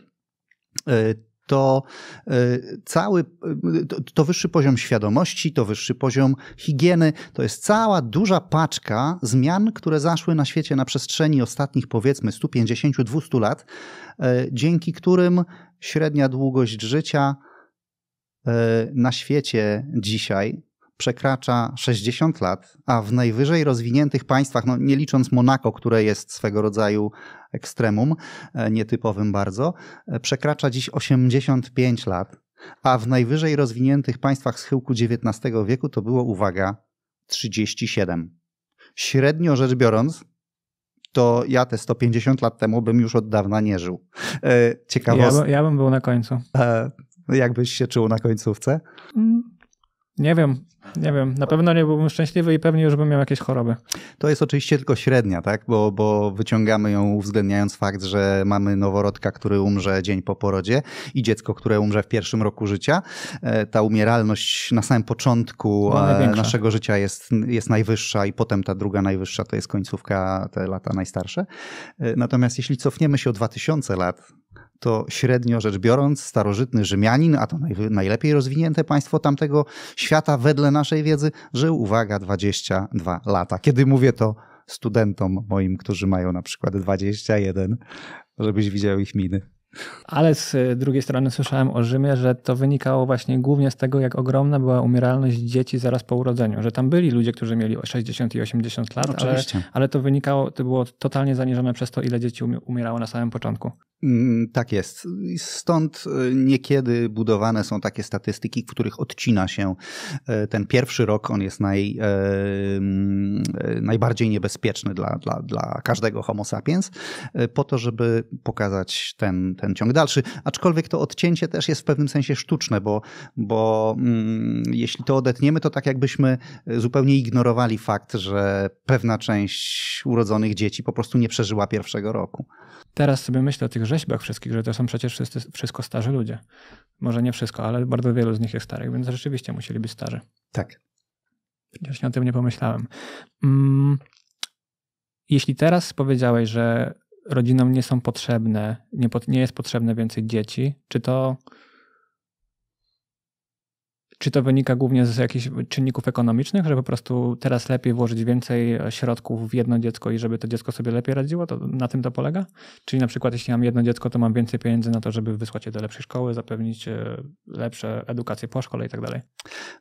To wyższy poziom świadomości, to wyższy poziom higieny. To jest cała duża paczka zmian, które zaszły na świecie na przestrzeni ostatnich powiedzmy 150-200 lat, dzięki którym średnia długość życia na świecie dzisiaj przekracza 60 lat, a w najwyżej rozwiniętych państwach, nie licząc Monako, które jest swego rodzaju ekstremum, nietypowym bardzo, przekracza dziś 85 lat, a w najwyżej rozwiniętych państwach schyłku XIX wieku to było, uwaga, 37. Średnio rzecz biorąc, to ja te 150 lat temu bym już od dawna nie żył. Ja bym był na końcu. Jak byś się czuł na końcówce? Nie wiem. Na pewno nie byłbym szczęśliwy i pewnie już bym miał jakieś choroby. To jest oczywiście tylko średnia, tak? Bo wyciągamy ją uwzględniając fakt, że mamy noworodka, który umrze dzień po porodzie i dziecko, które umrze w pierwszym roku życia. Ta umieralność na samym początku naszego życia jest najwyższa i potem ta druga najwyższa to jest końcówka, te lata najstarsze. Natomiast jeśli cofniemy się o 2000 lat, to średnio rzecz biorąc starożytny Rzymianin, a to najlepiej rozwinięte państwo tamtego świata wedle naszej wiedzy, żył, uwaga, 22 lata. Kiedy mówię to studentom moim, którzy mają na przykład 21, żebyś widział ich miny. Ale z drugiej strony słyszałem o Rzymie, że to wynikało właśnie głównie z tego, jak ogromna była umieralność dzieci zaraz po urodzeniu. Że tam byli ludzie, którzy mieli 60 i 80 lat, ale to wynikało, to było totalnie zaniżone przez to, ile dzieci umierało na samym początku. Tak jest. Stąd niekiedy budowane są takie statystyki, w których odcina się ten pierwszy rok, on jest najbardziej niebezpieczny dla każdego homo sapiens, po to, żeby pokazać ten ciąg dalszy. Aczkolwiek to odcięcie też jest w pewnym sensie sztuczne, bo jeśli to odetniemy, to tak jakbyśmy zupełnie ignorowali fakt, że pewna część urodzonych dzieci po prostu nie przeżyła pierwszego roku. Teraz sobie myślę o tych rzeźbach wszystkich, że to są przecież wszystko starzy ludzie. Może nie wszystko, ale bardzo wielu z nich jest starych, więc rzeczywiście musieli być starzy. Tak. Właśnie o tym nie pomyślałem. Jeśli teraz powiedziałeś, że rodzinom nie są potrzebne, nie jest potrzebne więcej dzieci, czy to wynika głównie z jakichś czynników ekonomicznych, że po prostu teraz lepiej włożyć więcej środków w jedno dziecko i żeby to dziecko sobie lepiej radziło? To na tym to polega? Czyli na przykład jeśli mam jedno dziecko, to mam więcej pieniędzy na to, żeby wysłać je do lepszej szkoły, zapewnić lepsze edukację po szkole i tak dalej.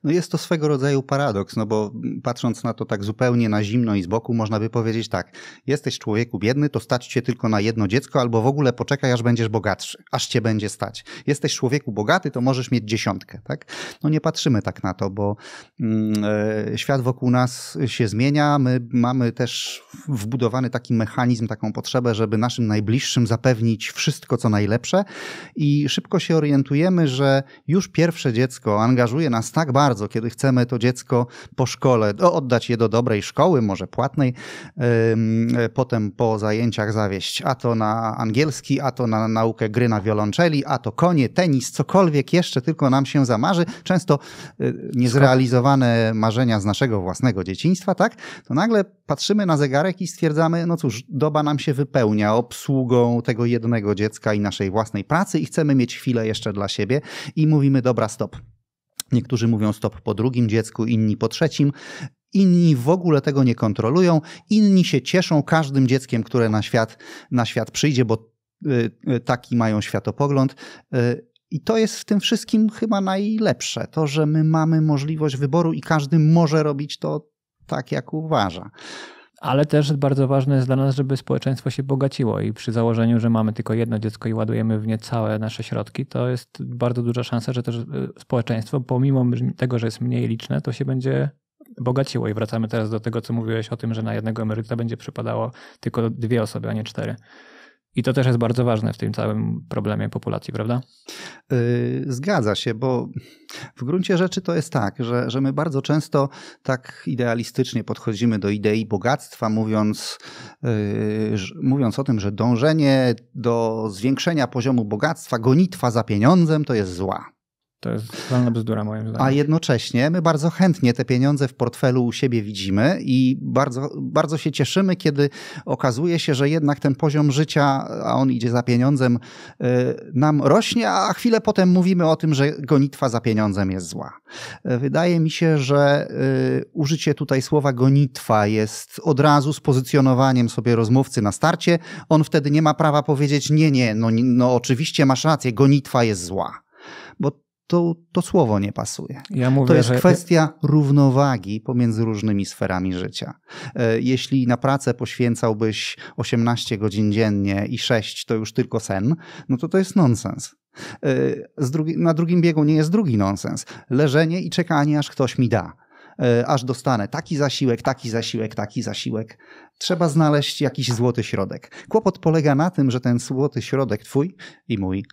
No jest to swego rodzaju paradoks, no bo patrząc na to tak zupełnie na zimno i z boku, można by powiedzieć tak, jesteś człowieku biedny, to stać cię tylko na jedno dziecko, albo w ogóle poczekaj, aż będziesz bogatszy, aż cię będzie stać. Jesteś człowieku bogaty, to możesz mieć 10, tak? No nie patrzymy tak na to, bo świat wokół nas się zmienia. My mamy też wbudowany taki mechanizm, taką potrzebę, żeby naszym najbliższym zapewnić wszystko, co najlepsze i szybko się orientujemy, że już pierwsze dziecko angażuje nas tak bardzo, kiedy chcemy to dziecko po szkole oddać je do dobrej szkoły, może płatnej, potem po zajęciach zawieźć a to na angielski, a to na naukę gry na wiolonczeli, a to konie, tenis, cokolwiek jeszcze tylko nam się zamarzy. Często niezrealizowane marzenia z naszego własnego dzieciństwa, tak? To nagle patrzymy na zegarek i stwierdzamy, no cóż, doba nam się wypełnia obsługą tego jednego dziecka i naszej własnej pracy i chcemy mieć chwilę jeszcze dla siebie i mówimy, dobra, stop. Niektórzy mówią stop po drugim dziecku, inni po trzecim. Inni w ogóle tego nie kontrolują. Inni się cieszą każdym dzieckiem, które na świat przyjdzie, bo taki mają światopogląd. I to jest w tym wszystkim chyba najlepsze. To, że my mamy możliwość wyboru i każdy może robić to tak, jak uważa. Ale też bardzo ważne jest dla nas, żeby społeczeństwo się bogaciło i przy założeniu, że mamy tylko jedno dziecko i ładujemy w nie całe nasze środki, to jest bardzo duża szansa, że też społeczeństwo, pomimo tego, że jest mniej liczne, to się będzie bogaciło. I wracamy teraz do tego, co mówiłeś o tym, że na jednego emeryta będzie przypadało tylko 2 osoby, a nie 4. I to też jest bardzo ważne w tym całym problemie populacji, prawda? Zgadza się, bo w gruncie rzeczy to jest tak, że my bardzo często tak idealistycznie podchodzimy do idei bogactwa, mówiąc o tym, że dążenie do zwiększenia poziomu bogactwa, gonitwa za pieniądzem to jest zła. To jest totalna bzdura moim zdaniem. A jednocześnie my bardzo chętnie te pieniądze w portfelu u siebie widzimy i bardzo, bardzo się cieszymy, kiedy okazuje się, że jednak ten poziom życia, a on idzie za pieniądzem, nam rośnie, a chwilę potem mówimy o tym, że gonitwa za pieniądzem jest zła. Wydaje mi się, że użycie tutaj słowa gonitwa jest od razu z pozycjonowaniem sobie rozmówcy na starcie. On wtedy nie ma prawa powiedzieć nie, no oczywiście masz rację, gonitwa jest zła. Bo to słowo nie pasuje. To jest kwestia równowagi pomiędzy różnymi sferami życia. Jeśli na pracę poświęcałbyś 18 godzin dziennie i 6 to już tylko sen, no to jest nonsens. Na drugim biegunie jest drugi nonsens. Leżenie i czekanie, aż ktoś mi da. Aż dostanę taki zasiłek, taki zasiłek, taki zasiłek. Trzeba znaleźć jakiś złoty środek. Kłopot polega na tym, że ten złoty środek twój i mój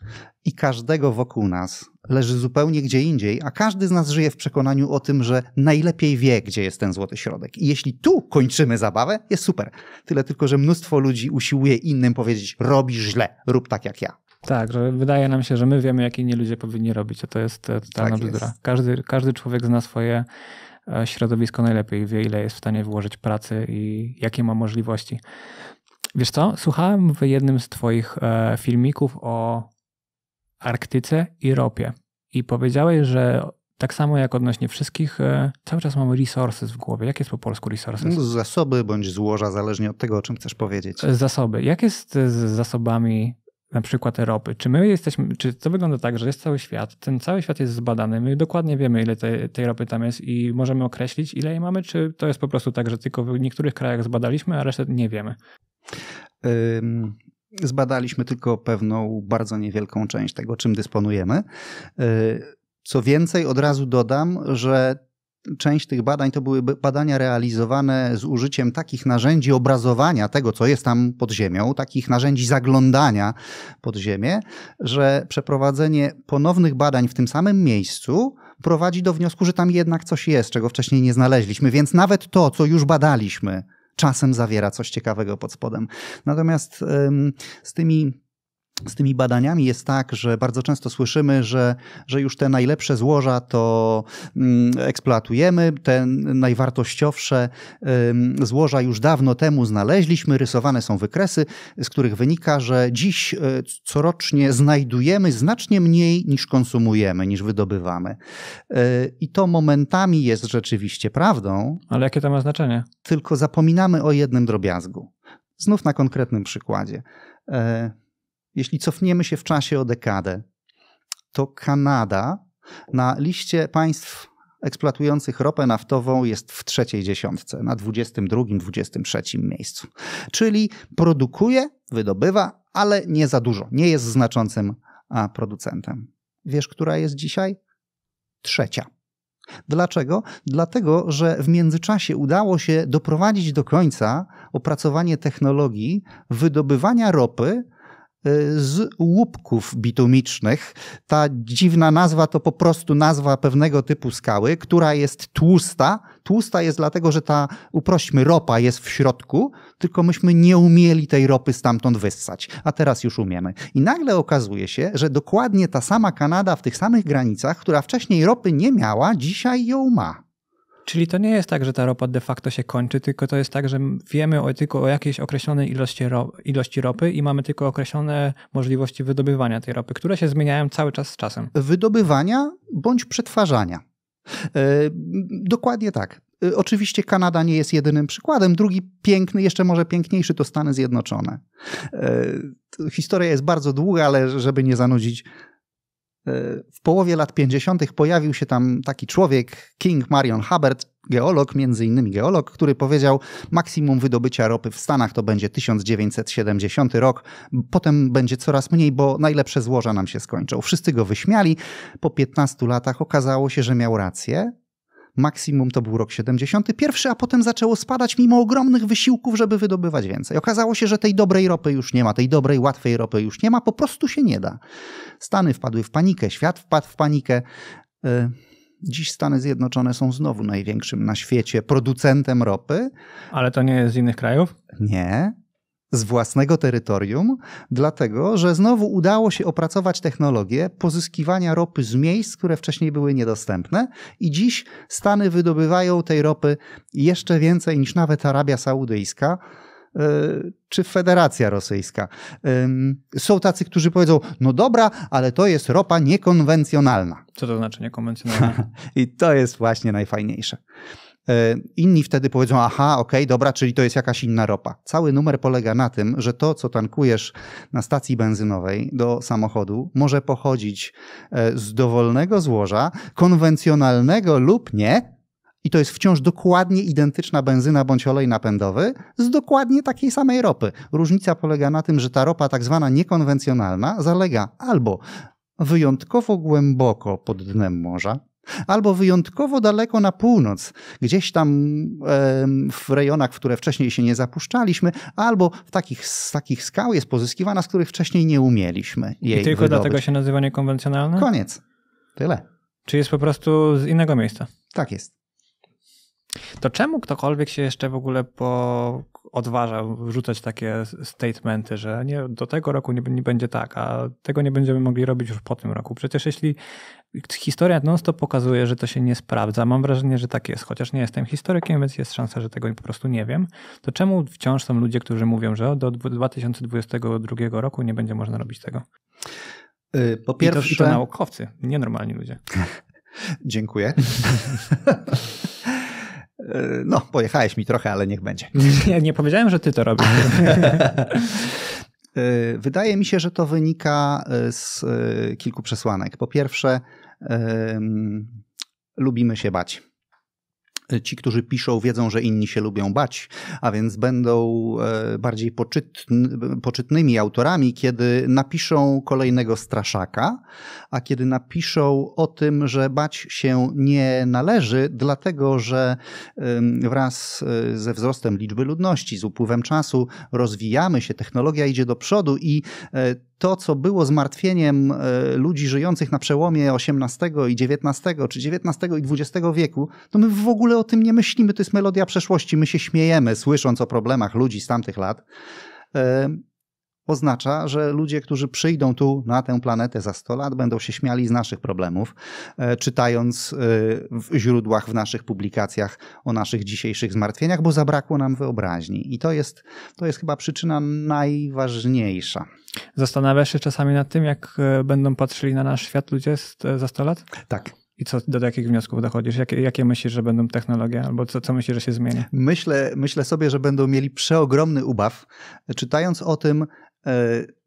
i każdego wokół nas leży zupełnie gdzie indziej, a każdy z nas żyje w przekonaniu o tym, że najlepiej wie, gdzie jest ten złoty środek. I jeśli tu kończymy zabawę, jest super. Tyle tylko, że mnóstwo ludzi usiłuje innym powiedzieć, robisz źle, rób tak jak ja. Tak, że wydaje nam się, że my wiemy, jak inni ludzie powinni robić, a to jest totalna bzdura. Każdy człowiek zna swoje środowisko najlepiej, wie, ile jest w stanie włożyć pracy i jakie ma możliwości. Wiesz co? Słuchałem w jednym z twoich filmików o Arktyce i ropie i powiedziałeś, że tak samo jak odnośnie wszystkich, cały czas mamy resources w głowie. Jak jest po polsku resources? Zasoby bądź złoża, zależnie od tego, o czym chcesz powiedzieć. Zasoby. Jak jest z zasobami na przykład ropy. Czy to wygląda tak, że jest cały świat, ten cały świat jest zbadany, my dokładnie wiemy, ile tej ropy tam jest i możemy określić, ile jej mamy, czy to jest po prostu tak, że tylko w niektórych krajach zbadaliśmy, a resztę nie wiemy? Zbadaliśmy tylko pewną bardzo niewielką część tego, czym dysponujemy. Co więcej, od razu dodam, że część tych badań to były badania realizowane z użyciem takich narzędzi obrazowania tego, co jest tam pod ziemią, takich narzędzi zaglądania pod ziemię, że przeprowadzenie ponownych badań w tym samym miejscu prowadzi do wniosku, że tam jednak coś jest, czego wcześniej nie znaleźliśmy, więc nawet to, co już badaliśmy, czasem zawiera coś ciekawego pod spodem. Natomiast z tymi badaniami jest tak, że bardzo często słyszymy, że już te najlepsze złoża to eksploatujemy, te najwartościowsze złoża już dawno temu znaleźliśmy, rysowane są wykresy, z których wynika, że dziś corocznie znajdujemy znacznie mniej niż konsumujemy, niż wydobywamy. I to momentami jest rzeczywiście prawdą. Ale jakie to ma znaczenie? Tylko zapominamy o jednym drobiazgu. Znów na konkretnym przykładzie. Jeśli cofniemy się w czasie o dekadę, to Kanada na liście państw eksploatujących ropę naftową jest w 3. dziesiątce, na 22., 23. miejscu. Czyli produkuje, wydobywa, ale nie za dużo. Nie jest znaczącym producentem. Wiesz, która jest dzisiaj? 3. Dlaczego? Dlatego, że w międzyczasie udało się doprowadzić do końca opracowanie technologii wydobywania ropy z łupków bitumicznych. Ta dziwna nazwa to po prostu nazwa pewnego typu skały, która jest tłusta. Tłusta jest dlatego, że uprośćmy, ropa jest w środku, tylko myśmy nie umieli tej ropy stamtąd wyssać, a teraz już umiemy. I nagle okazuje się, że dokładnie ta sama Kanada w tych samych granicach, która wcześniej ropy nie miała, dzisiaj ją ma. Czyli to nie jest tak, że ta ropa de facto się kończy, tylko to jest tak, że wiemy tylko o jakiejś określonej ilości ropy i mamy tylko określone możliwości wydobywania tej ropy, które się zmieniają cały czas z czasem. Wydobywania bądź przetwarzania. Dokładnie tak. Oczywiście Kanada nie jest jedynym przykładem. Drugi piękny, jeszcze może piękniejszy, to Stany Zjednoczone. Historia jest bardzo długa, ale żeby nie zanudzić, w połowie lat 50. pojawił się tam taki człowiek, King Marion Hubbard, geolog, między innymi geolog, który powiedział, maksimum wydobycia ropy w Stanach to będzie 1970 rok, potem będzie coraz mniej, bo najlepsze złoża nam się skończą. Wszyscy go wyśmiali. Po 15 latach okazało się, że miał rację. Maksimum to był rok 71, a potem zaczęło spadać mimo ogromnych wysiłków, żeby wydobywać więcej. Okazało się, że tej dobrej ropy już nie ma, tej dobrej, łatwej ropy już nie ma, po prostu się nie da. Stany wpadły w panikę, świat wpadł w panikę. Dziś Stany Zjednoczone są znowu największym na świecie producentem ropy. Ale to nie jest z innych krajów? Nie. Z własnego terytorium, dlatego, że znowu udało się opracować technologię pozyskiwania ropy z miejsc, które wcześniej były niedostępne i dziś Stany wydobywają tej ropy jeszcze więcej niż nawet Arabia Saudyjska czy Federacja Rosyjska. Są tacy, którzy powiedzą, no dobra, ale to jest ropa niekonwencjonalna. Co to znaczy niekonwencjonalna? I to jest właśnie najfajniejsze. Inni wtedy powiedzą, aha, okej, dobra, czyli to jest jakaś inna ropa. Cały numer polega na tym, że to, co tankujesz na stacji benzynowej do samochodu, może pochodzić z dowolnego złoża, konwencjonalnego lub nie, i to jest wciąż dokładnie identyczna benzyna bądź olej napędowy z dokładnie takiej samej ropy. Różnica polega na tym, że ta ropa tak zwana niekonwencjonalna zalega albo wyjątkowo głęboko pod dnem morza, albo wyjątkowo daleko na północ, gdzieś tam w rejonach, w które wcześniej się nie zapuszczaliśmy, albo z takich skał jest pozyskiwana, z których wcześniej nie umieliśmy jej I tylko wydobyć. dlatego się nazywa niekonwencjonalna? Koniec. Tyle. Czy jest po prostu z innego miejsca? Tak jest. To czemu ktokolwiek się jeszcze w ogóle odważa wrzucać takie statementy, że nie, do tego roku nie będzie tak, a tego nie będziemy mogli robić już po tym roku? Przecież jeśli historia non-stop pokazuje, że to się nie sprawdza, mam wrażenie, że tak jest, chociaż nie jestem historykiem, więc jest szansa, że tego po prostu nie wiem, to czemu wciąż są ludzie, którzy mówią, że do 2022 roku nie będzie można robić tego? Po pierwsze... I to naukowcy, nie normalni ludzie. Dziękuję. No, pojechałeś mi trochę, ale niech będzie. Nie powiedziałem, że ty to robisz. Wydaje mi się, że to wynika z kilku przesłanek. Po pierwsze, lubimy się bać. Ci, którzy piszą, wiedzą, że inni się lubią bać, a więc będą bardziej poczytnymi autorami, kiedy napiszą kolejnego straszaka, a kiedy napiszą o tym, że bać się nie należy, dlatego że wraz ze wzrostem liczby ludności, z upływem czasu rozwijamy się, technologia idzie do przodu i to, co było zmartwieniem ludzi żyjących na przełomie XVIII i XIX, czy XIX i XX wieku, to my w ogóle o tym nie myślimy. To jest melodia przeszłości. My się śmiejemy, słysząc o problemach ludzi z tamtych lat. Oznacza, że ludzie, którzy przyjdą tu na tę planetę za 100 lat, będą się śmiali z naszych problemów, czytając w źródłach, w naszych publikacjach o naszych dzisiejszych zmartwieniach, bo zabrakło nam wyobraźni. I to jest chyba przyczyna najważniejsza. Zastanawiasz się czasami nad tym, jak będą patrzyli na nasz świat ludzie za 100 lat? Tak. I do jakich wniosków dochodzisz? Jakie myślisz, że będą technologie? Albo co myślisz, że się zmieni? Myślę sobie, że będą mieli przeogromny ubaw, czytając o tym,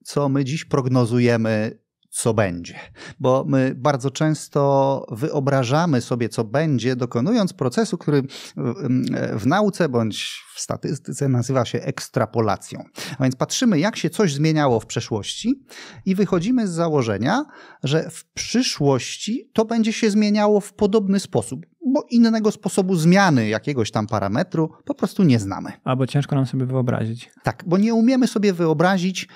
co my dziś prognozujemy, co będzie. Bo my bardzo często wyobrażamy sobie, co będzie, dokonując procesu, który w nauce bądź w statystyce nazywa się ekstrapolacją. A więc patrzymy, jak się coś zmieniało w przeszłości i wychodzimy z założenia, że w przyszłości to będzie się zmieniało w podobny sposób, bo innego sposobu zmiany jakiegoś tam parametru po prostu nie znamy. Albo ciężko nam sobie wyobrazić. Tak, bo nie umiemy sobie wyobrazić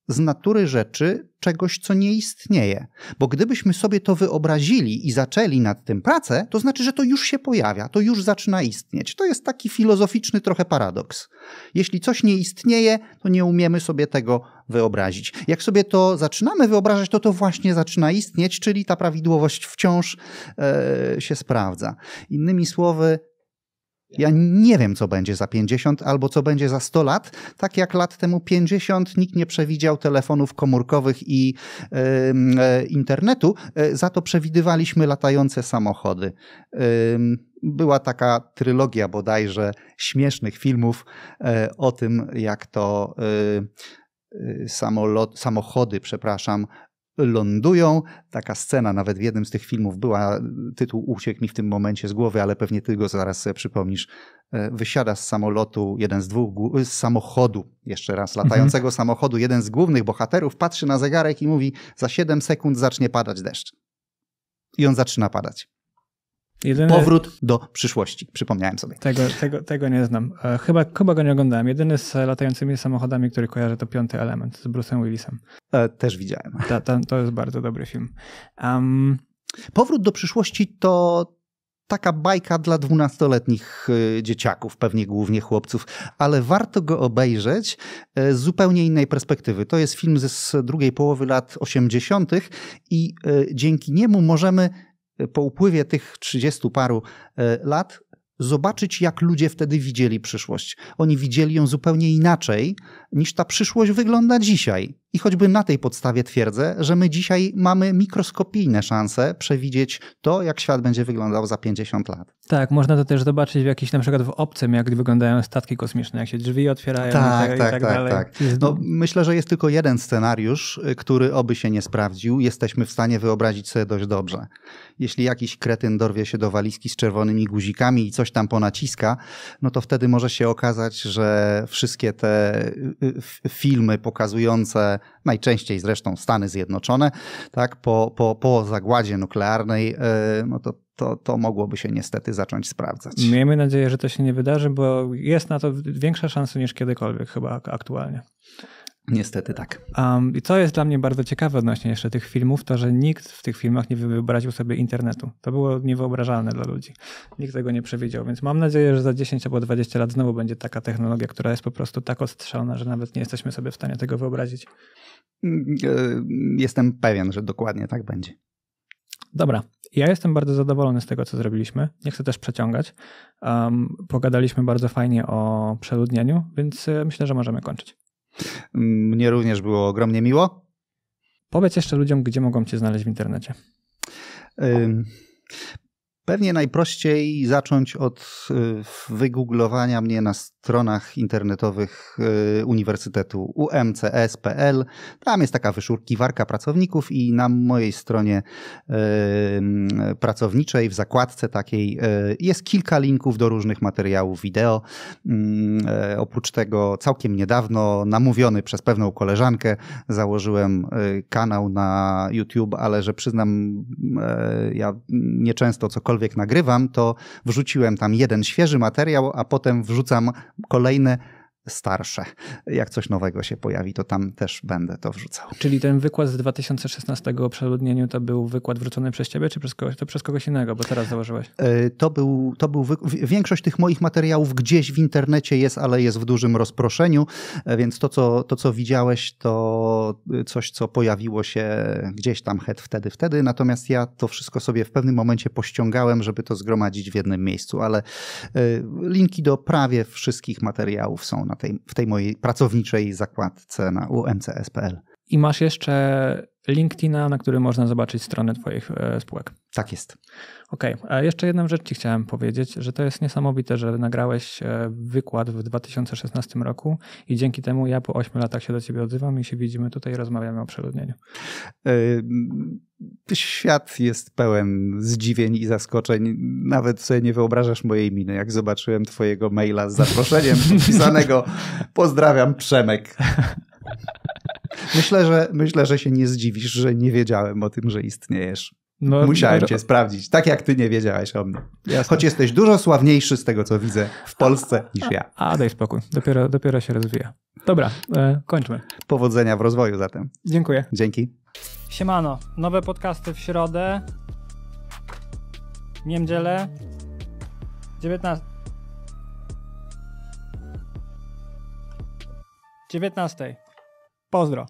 z natury rzeczy czegoś, co nie istnieje. Bo gdybyśmy sobie to wyobrazili i zaczęli nad tym pracę, to znaczy, że to już się pojawia, to już zaczyna istnieć. To jest taki filozoficzny trochę paradoks. Jeśli coś nie istnieje, to nie umiemy sobie tego wyobrazić. Jak sobie to zaczynamy wyobrażać, to właśnie zaczyna istnieć, czyli ta prawidłowość wciąż się sprawdza. Innymi słowy, ja nie wiem, co będzie za 50 albo co będzie za 100 lat. Tak jak lat temu 50 nikt nie przewidział telefonów komórkowych i internetu, za to przewidywaliśmy latające samochody. Była taka trylogia bodajże śmiesznych filmów o tym, jak to samochody, lądują. Taka scena nawet w jednym z tych filmów była, tytuł uciekł mi w tym momencie z głowy, ale pewnie ty go zaraz sobie przypomnisz. Wysiada z samolotu, z samochodu, jeszcze raz, latającego samochodu, jeden z głównych bohaterów patrzy na zegarek i mówi, za 7 sekund zacznie padać deszcz. I on zaczyna padać. Powrót do przyszłości. Przypomniałem sobie. Tego nie znam. Chyba go nie oglądałem. Jedyny z latającymi samochodami, który kojarzę, to 5. Element z Bruce'em Willisem. Też widziałem. To jest bardzo dobry film. Powrót do przyszłości to taka bajka dla 12-letnich dzieciaków, pewnie głównie chłopców, ale warto go obejrzeć z zupełnie innej perspektywy. To jest film z drugiej połowy lat 80. i dzięki niemu możemy po upływie tych 30 paru lat zobaczyć, jak ludzie wtedy widzieli przyszłość. Oni widzieli ją zupełnie inaczej, niż ta przyszłość wygląda dzisiaj. I choćby na tej podstawie twierdzę, że my dzisiaj mamy mikroskopijne szanse przewidzieć to, jak świat będzie wyglądał za 50 lat. Tak, można to też zobaczyć w jakiś, na przykład w Obcym, jak wyglądają statki kosmiczne, jak się drzwi otwierają i tak dalej. Tak. No, myślę, że jest tylko jeden scenariusz, który oby się nie sprawdził. Jesteśmy w stanie wyobrazić sobie dość dobrze. Jeśli jakiś kretyn dorwie się do walizki z czerwonymi guzikami i coś tam ponaciska, no to wtedy może się okazać, że wszystkie te filmy pokazujące najczęściej zresztą Stany Zjednoczone, tak, po zagładzie nuklearnej, no to mogłoby się niestety zacząć sprawdzać. Miejmy nadzieję, że to się nie wydarzy, bo jest na to większa szansa niż kiedykolwiek chyba aktualnie. Niestety tak. I co jest dla mnie bardzo ciekawe odnośnie jeszcze tych filmów, to że nikt w tych filmach nie wyobraził sobie internetu. To było niewyobrażalne dla ludzi. Nikt tego nie przewidział, więc mam nadzieję, że za 10 albo 20 lat znowu będzie taka technologia, która jest po prostu tak ostrzelona, że nawet nie jesteśmy sobie w stanie tego wyobrazić. Jestem pewien, że dokładnie tak będzie. Dobra. Ja jestem bardzo zadowolony z tego, co zrobiliśmy. Nie chcę też przeciągać. Pogadaliśmy bardzo fajnie o przeludnieniu, więc myślę, że możemy kończyć. Mnie również było ogromnie miło. Powiedz jeszcze ludziom, gdzie mogą cię znaleźć w internecie. Pewnie najprościej zacząć od wygooglowania mnie na stronach internetowych Uniwersytetu UMCS.pl. Tam jest taka wyszukiwarka pracowników i na mojej stronie pracowniczej, w zakładce takiej, jest kilka linków do różnych materiałów wideo. Oprócz tego całkiem niedawno, namówiony przez pewną koleżankę, założyłem kanał na YouTube, ale że przyznam, ja nieczęsto cokolwiek nagrywam, to wrzuciłem tam jeden świeży materiał, a potem wrzucam kolejne starsze. Jak coś nowego się pojawi, to tam też będę to wrzucał. Czyli ten wykład z 2016 o przeludnieniu to był wykład wrzucony przez ciebie, czy przez kogoś innego, bo teraz założyłeś? Większość tych moich materiałów gdzieś w internecie jest, ale jest w dużym rozproszeniu, więc to, co widziałeś, to coś, co pojawiło się gdzieś tam wtedy. Natomiast ja to wszystko sobie w pewnym momencie pościągałem, żeby to zgromadzić w jednym miejscu, ale linki do prawie wszystkich materiałów są w tej mojej pracowniczej zakładce na umcs.pl. I masz jeszcze LinkedIna, na którym można zobaczyć stronę twoich spółek. Tak jest. Okej, a jeszcze jedną rzecz ci chciałem powiedzieć, że to jest niesamowite, że nagrałeś wykład w 2016 roku i dzięki temu ja po 8 latach się do ciebie odzywam i się widzimy tutaj i rozmawiamy o przeludnieniu. Świat jest pełen zdziwień i zaskoczeń. Nawet sobie nie wyobrażasz mojej miny, jak zobaczyłem twojego maila z zaproszeniem podpisanego. Pozdrawiam, Przemek. Myślę, że się nie zdziwisz, że nie wiedziałem o tym, że istniejesz. Musiałem cię sprawdzić, tak jak ty nie wiedziałeś o mnie. Jasne. Choć jesteś dużo sławniejszy z tego, co widzę w Polsce niż ja. Daj spokój, dopiero się rozwija. Dobra, kończmy. Powodzenia w rozwoju zatem. Dziękuję. Dzięki. Siemano, nowe podcasty w środę, niedzielę, 19. Pozdro.